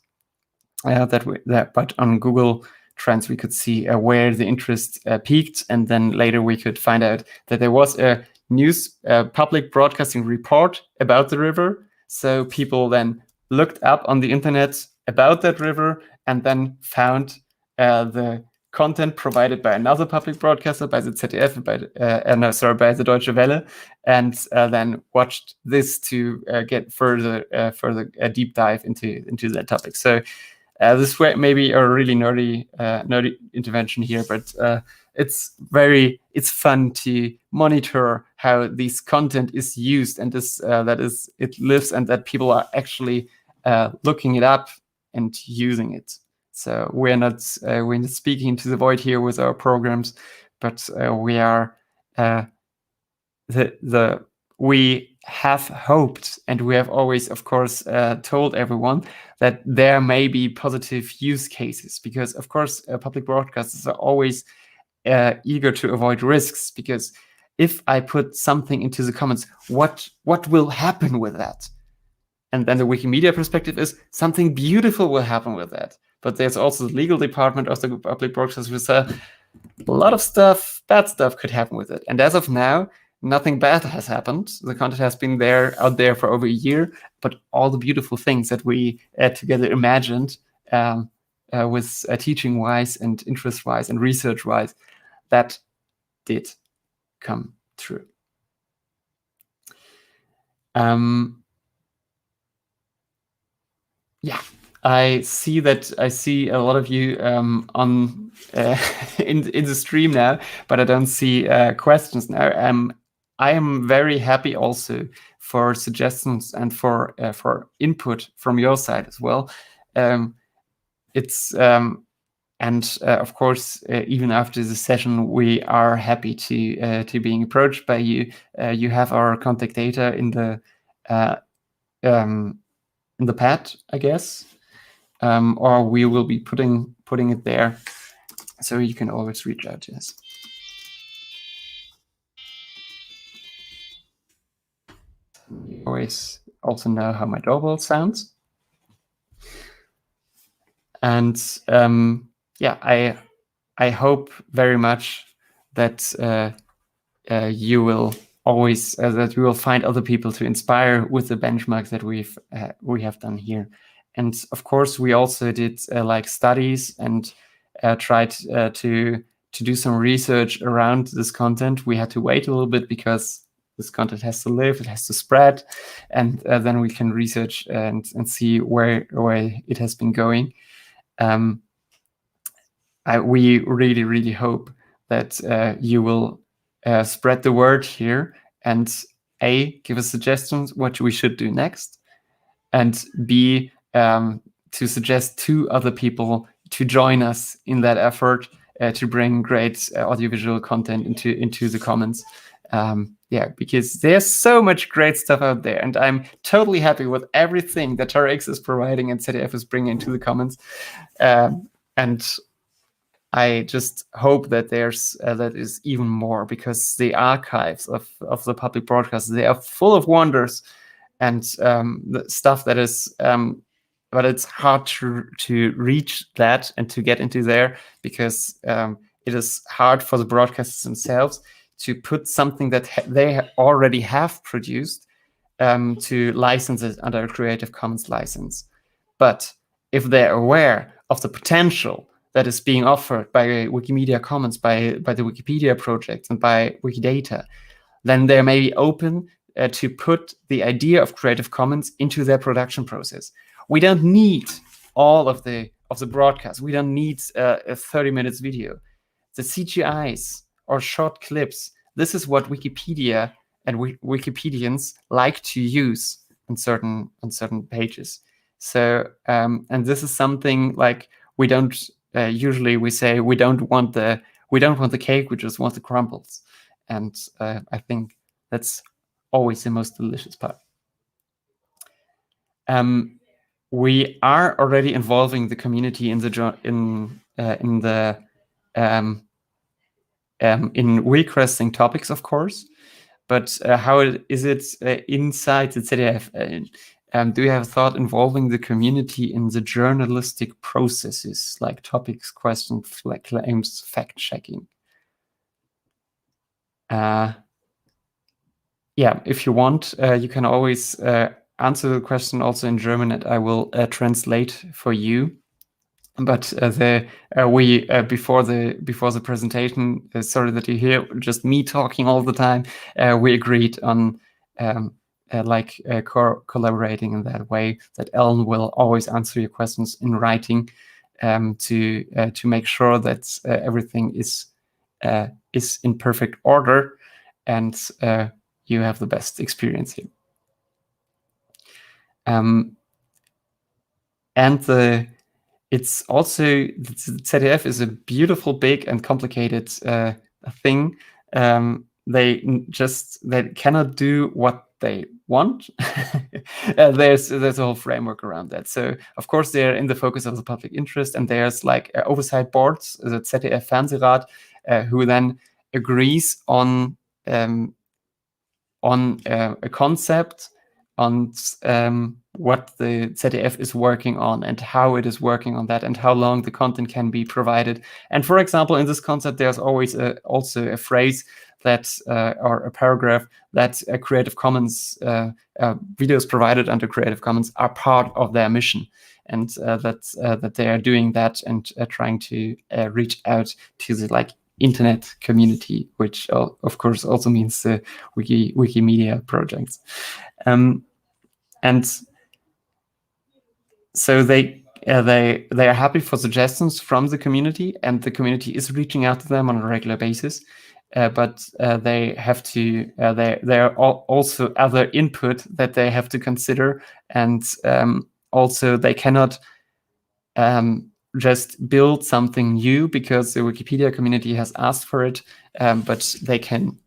but on Google Trends we could see where the interest peaked, and then later we could find out that there was a news public broadcasting report about the river. So people then looked up on the internet about that river, and then found the content provided by another public broadcaster, by the ZDF, by the Deutsche Welle, and then watched this to get further deep dive into that topic. So this way maybe a really nerdy intervention here, but it's fun to monitor how this content is used, and it lives, and that people are actually looking it up and using it. So we're not speaking to the void here with our programs, but we are we have hoped, and we have always, of course, told everyone that there may be positive use cases, because of course public broadcasters are always eager to avoid risks, because if I put something into the comments, what will happen with that? And then the Wikimedia perspective is something beautiful will happen with that. But there's also the legal department of the public broadcaster who said a lot of stuff, bad stuff could happen with it. And as of now, nothing bad has happened. The content has been out there for over a year, but all the beautiful things that we together imagined with teaching-wise and interest-wise and research-wise, that did come true. Yeah, I see a lot of you on in the stream now, but I don't see questions now. I am very happy also for suggestions and for input from your side as well. It's and of course, even after the session, we are happy to being approached by you. You have our contact data in the pad, I guess, or we will be putting it there, so you can always reach out to us. You always also know how my doorbell sounds, and yeah, I hope very much that you will always that we will find other people to inspire with the benchmarks that we have done here. And of course, we also did like studies and tried to do some research around this content. We had to wait a little bit because this content has to live, it has to spread, and then we can research and see where it has been going. We really hope that you will spread the word here and give us suggestions what we should do next, and B, to suggest to other people to join us in that effort to bring great audiovisual content into the commons. Yeah, because there's so much great stuff out there, and I'm totally happy with everything that TARX is providing and ZDF is bringing into the commons. And I just hope that that is even more, because the archives of the public broadcast, they are full of wonders and the stuff that is, but it's hard to reach that and to get into there, because it is hard for the broadcasters themselves to put something that they already have produced to license it under a Creative Commons license. But if they're aware of the potential that is being offered by Wikimedia Commons, by the Wikipedia project and by Wikidata, then they may be open to put the idea of Creative Commons into their production process. We don't need all of the broadcast. We don't need a 30 minutes video. The CGIs or short clips, this is what Wikipedia and Wikipedians like to use on certain pages. So and this is something like we don't usually we say we don't want the cake, we just want the crumbles, and I think that's always the most delicious part. We are already involving the community in requesting topics, of course, but how is it inside the ZDF? Do you have thought involving the community in the journalistic processes, like topics, questions, claims, fact-checking? Yeah, if you want, you can always answer the question also in German, and I will translate for you. But before the presentation, sorry that you hear just me talking all the time. We agreed on collaborating in that way, that Ellen will always answer your questions in writing to make sure that everything is in perfect order, and you have the best experience here. It's also, the ZDF is a beautiful, big, and complicated thing. They cannot do what they want. There's a whole framework around that. So of course they're in the focus of the public interest, and there's like oversight boards, the ZDF Fernsehrat, who then agrees on a concept, on what the ZDF is working on and how it is working on that, and how long the content can be provided. And for example, in this concept, there's always also a phrase that or a paragraph that Creative Commons videos provided under Creative Commons are part of their mission, and that they are doing that and trying to reach out to the internet community, which of course also means the Wikimedia projects. And so they they are happy for suggestions from the community, and the community is reaching out to them on a regular basis. But they have to. There are also other input that they have to consider, and also they cannot just build something new because the Wikipedia community has asked for it. But they can,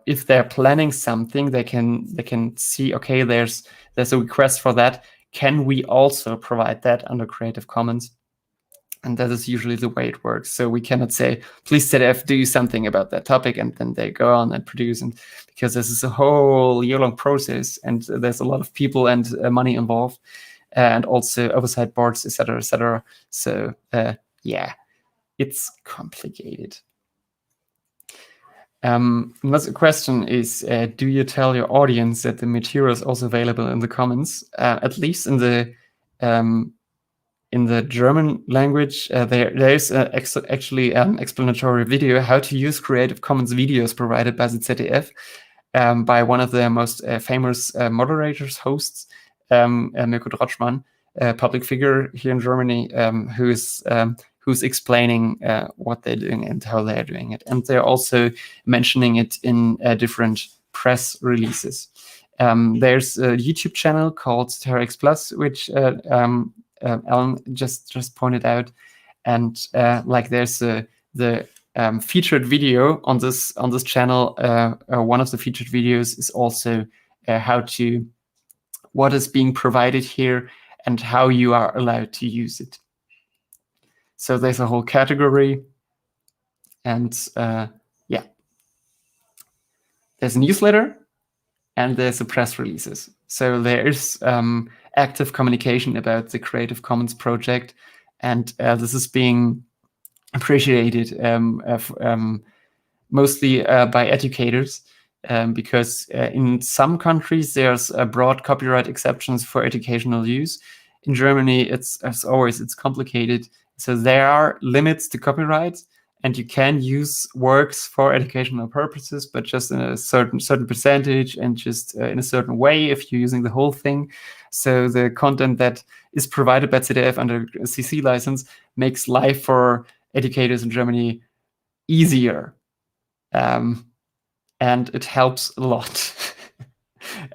if they're planning something, they can see, okay, there's a request for that. Can we also provide that under Creative Commons? And that is usually the way it works. So we cannot say, please ZDF, do something about that topic, and then they go on and produce. And because this is a whole year-long process, and there's a lot of people and money involved, and also oversight boards, etc., etc. So yeah, it's complicated. Another question is, do you tell your audience that the material is also available in the Commons? At least in the German language, there is actually an explanatory video how to use Creative Commons videos provided by the ZDF by one of the most famous moderators, hosts, Mirko Drotschmann, a public figure here in Germany, who's explaining what they're doing and how they're doing it. And they're also mentioning it in different press releases. There's a YouTube channel called TerraX Plus, which Alan just pointed out, and like there's the featured video on this channel. One of the featured videos is also what is being provided here and how you are allowed to use it. So there's a whole category, and yeah, there's a newsletter and there's the press releases. So there is active communication about the Creative Commons project, and this is being appreciated mostly by educators, because in some countries there's broad copyright exceptions for educational use. In Germany, it's, as always, it's complicated. So there are limits to copyright, and you can use works for educational purposes, but just in a certain percentage and just in a certain way if you're using the whole thing. So the content that is provided by ZDF under a CC license makes life for educators in Germany easier, and it helps a lot.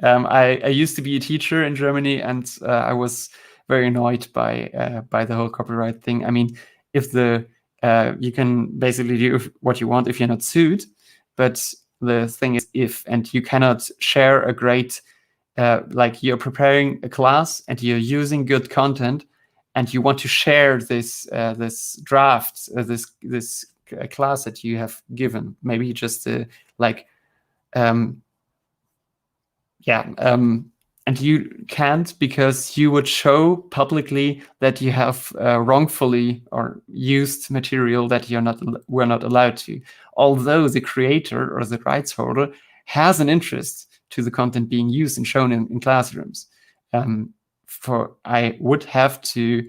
I used to be a teacher in Germany, and I was very annoyed by the whole copyright thing. I mean, if you can basically do what you want if you're not sued, but the thing is and you cannot share a great, like you're preparing a class and you're using good content and you want to share this draft, this class that you have given, maybe just and you can't, because you would show publicly that you have wrongfully or used material that we're not allowed to, although the creator or the rights holder has an interest to the content being used and shown in classrooms. I would have to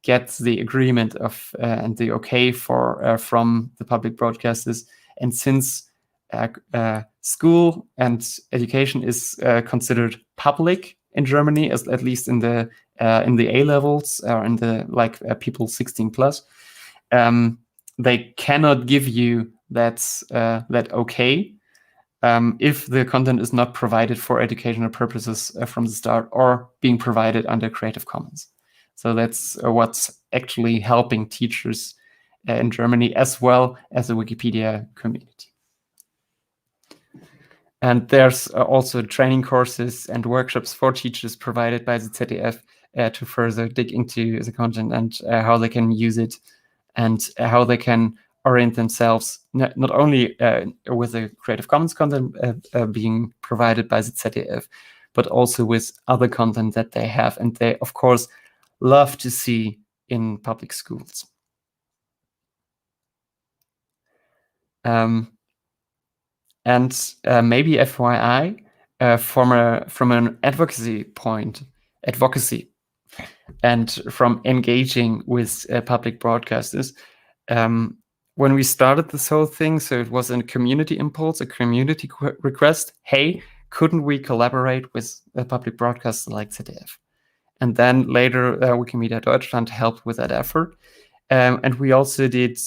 get the agreement of and the okay from the public broadcasters, and since school and education is considered public in Germany, at least in the A levels or in the people 16 plus, they cannot give you that okay if the content is not provided for educational purposes from the start or being provided under Creative Commons. So that's what's actually helping teachers in Germany as well as the Wikipedia community. And there's also training courses and workshops for teachers provided by the ZDF to further dig into the content and how they can use it and how they can orient themselves, not only with the Creative Commons content being provided by the ZDF, but also with other content that they have and they, of course, love to see in public schools. And maybe FYI, from an advocacy and from engaging with public broadcasters, when we started this whole thing, so it was a community impulse, a community request, hey, couldn't we collaborate with a public broadcaster like ZDF? And then later, Wikimedia Deutschland helped with that effort. And we also did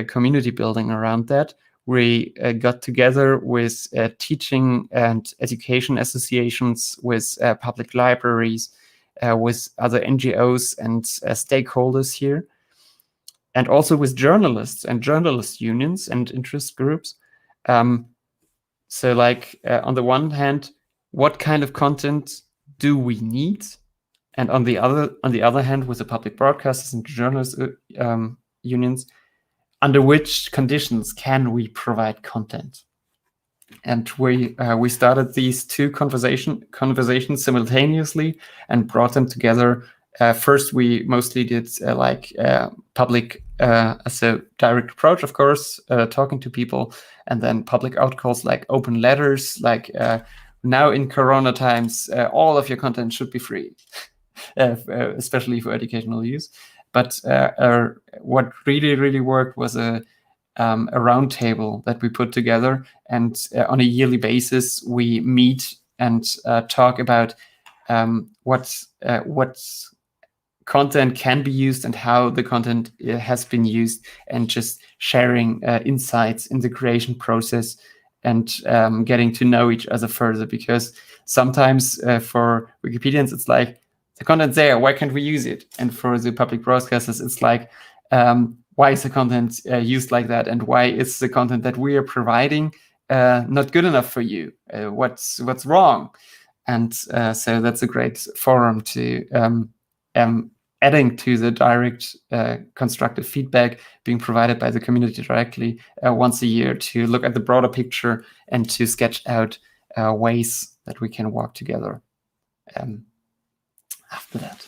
community building around that. We got together with teaching and education associations, with public libraries, with other NGOs and stakeholders here, and also with journalists and journalist unions and interest groups. So on the one hand, what kind of content do we need? And on the other hand, with the public broadcasters and journalist unions, under which conditions can we provide content? And we started these two conversations simultaneously and brought them together. First, we mostly did public as a direct approach, of course, talking to people, and then public outcalls like open letters, now in Corona times, all of your content should be free. Especially for educational use. But what really, really worked was a roundtable that we put together, and on a yearly basis we meet and talk about what content can be used and how the content has been used, and just sharing insights in the creation process, and getting to know each other further. Because sometimes for Wikipedians, it's like, the content's there, why can't we use it? And for the public broadcasters, it's like, why is the content used like that? And why is the content that we are providing not good enough for you? What's wrong? And so that's a great forum to adding to the direct constructive feedback being provided by the community directly once a year, to look at the broader picture and to sketch out ways that we can work together after that.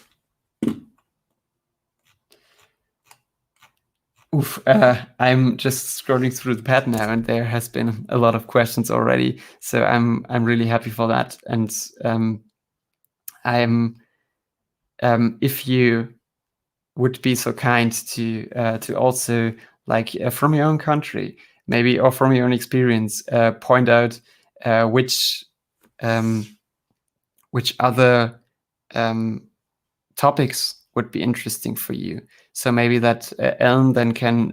I'm just scrolling through the pad now, and there has been a lot of questions already. So I'm really happy for that. And if you would be so kind to also, from your own country, maybe, or from your own experience, point out which other topics would be interesting for you. So maybe that Ellen then can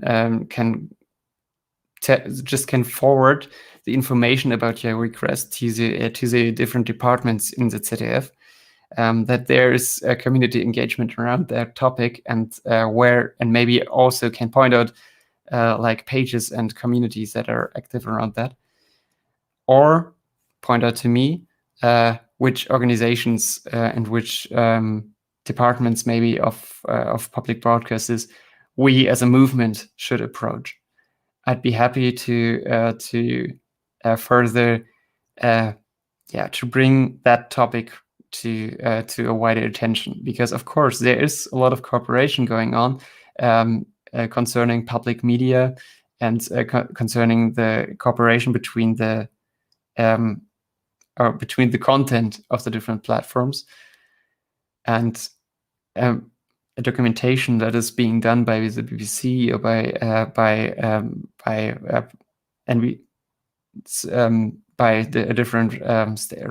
forward the information about your request to the different departments in the ZDF, that there is a community engagement around that topic, and maybe also can point out pages and communities that are active around that, or point out to me which organizations and which departments maybe of public broadcasters we as a movement should approach. I'd be happy to further to bring that topic to a wider attention, because of course there is a lot of cooperation going on concerning public media, and concerning the cooperation between the content of the different platforms, and a documentation that is being done by the BBC or by the different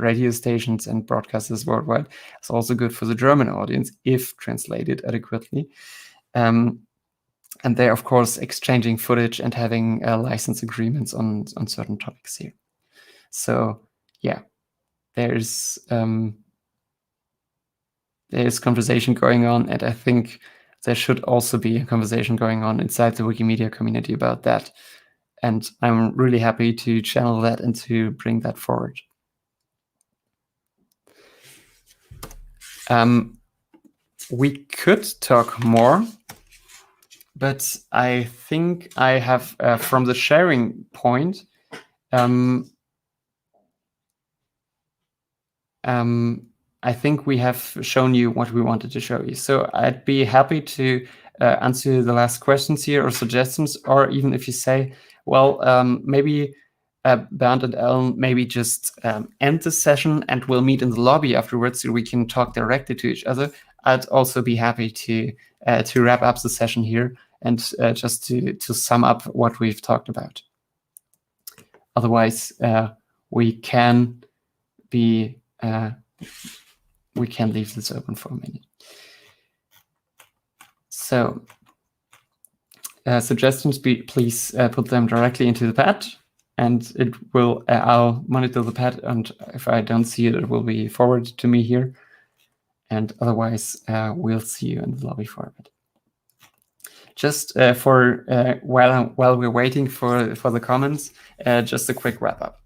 radio stations and broadcasters worldwide. It's also good for the German audience if translated adequately. And they're, of course, exchanging footage and having license agreements on certain topics here. So yeah, there's conversation going on, and I think there should also be a conversation going on inside the Wikimedia community about that. And I'm really happy to channel that and to bring that forward. We could talk more, but I think I have, from the sharing point, I think we have shown you what we wanted to show you. So I'd be happy to answer the last questions here, or suggestions, or even if you say, well, maybe Bernd and Ellen, maybe just end the session and we'll meet in the lobby afterwards so we can talk directly to each other. I'd also be happy to wrap up the session here and just to sum up what we've talked about. Otherwise, we can be we can leave this open for a minute. So suggestions, please put them directly into the pad, and it will. I'll monitor the pad, and if I don't see it, it will be forwarded to me here. And otherwise, we'll see you in the lobby for a bit. Just while we're waiting for the comments, just a quick wrap up.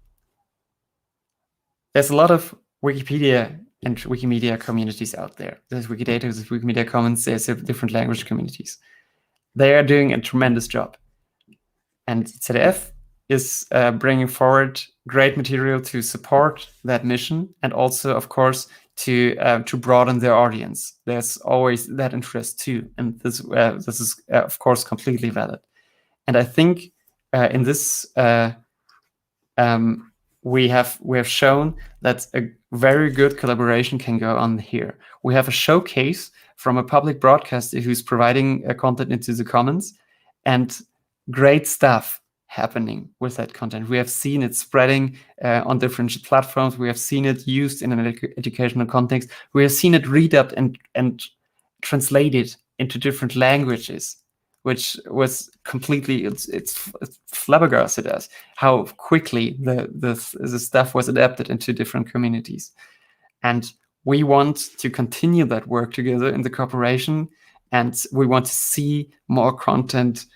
There's a lot of Wikipedia and Wikimedia communities out there. There's Wikidata, there's Wikimedia Commons, there's different language communities. They are doing a tremendous job. And ZDF is bringing forward great material to support that mission, and also, of course, to broaden their audience. There's always that interest too, and this is of course completely valid. And I think in this we have shown that a very good collaboration can go on here. We have a showcase from a public broadcaster who's providing content into the commons, and great stuff happening with that content. We have seen it spreading on different platforms. We have seen it used in an educational context. We have seen it read up and translated into different languages, which was completely, it's flabbergasted us how quickly the stuff was adapted into different communities. And we want to continue that work together in the cooperation, and we want to see more content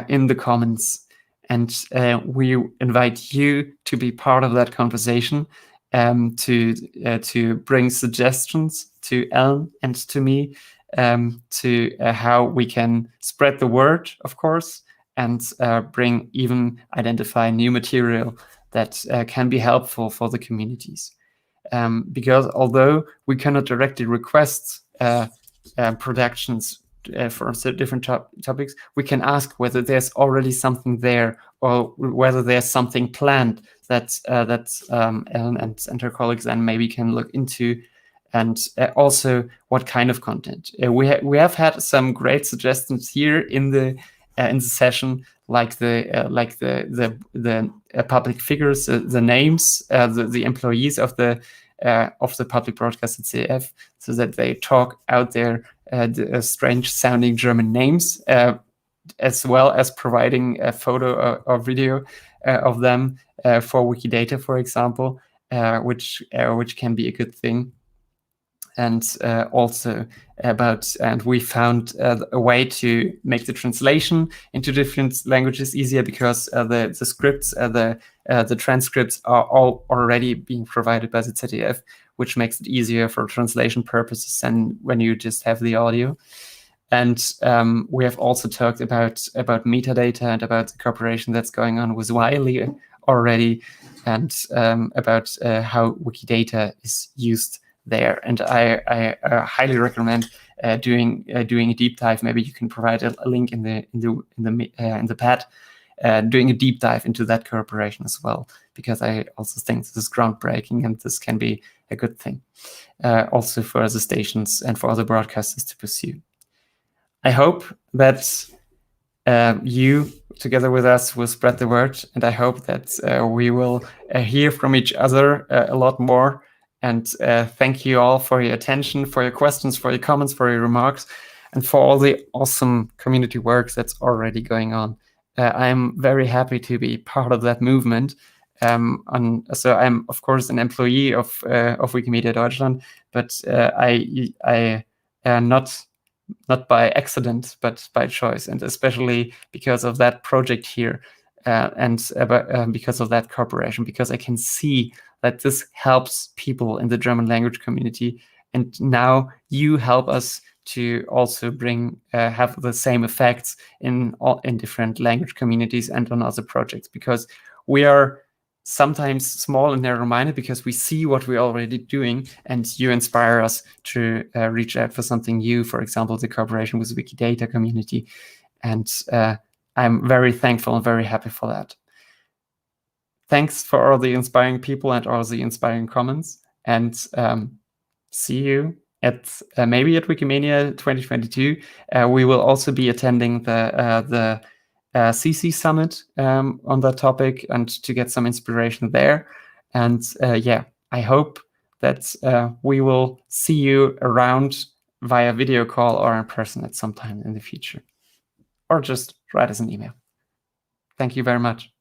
in the commons. And we invite you to be part of that conversation, to bring suggestions to Ellen and to me, to how we can spread the word, of course, and identify new material that can be helpful for the communities. Because although we cannot directly request productions for different topics, we can ask whether there's already something there, or whether there's something planned that Ellen and her colleagues then maybe can look into, and also what kind of content. We have had some great suggestions here in the session, like the public figures, the names, the employees of the public broadcast at ZDF, so that they talk out their strange sounding German names, as well as providing a photo or video of them for Wikidata, for example, which can be a good thing. And also and we found a way to make the translation into different languages easier, because the scripts, the transcripts are all already being provided by the ZDF, which makes it easier for translation purposes than when you just have the audio. And we have also talked about metadata and about the cooperation that's going on with Wiley already, and about how Wikidata is used there. And I highly recommend doing a deep dive. Maybe you can provide a link in the pad, doing a deep dive into that cooperation as well, because I also think this is groundbreaking, and this can be a good thing also for other stations and for other broadcasters to pursue. I hope that you, together with us, will spread the word, and I hope that we will hear from each other a lot more. And thank you all for your attention, for your questions, for your comments, for your remarks, and for all the awesome community work that's already going on. I'm very happy to be part of that movement. So I'm, of course, an employee of Wikimedia Deutschland, but I not by accident, but by choice, and especially because of that project here, and because of that cooperation, because I can see that this helps people in the German language community, and now you help us to also have the same effects in different language communities and on other projects, because we are sometimes small and narrow-minded because we see what we're already doing, and you inspire us to reach out for something new, for example, the cooperation with the Wikidata community. And I'm very thankful and very happy for that. Thanks for all the inspiring people and all the inspiring comments, and see you at maybe at Wikimania 2022. We will also be attending the CC Summit on that topic, and to get some inspiration there. And yeah, I hope that we will see you around via video call or in person at some time in the future. Or just write us an email. Thank you very much.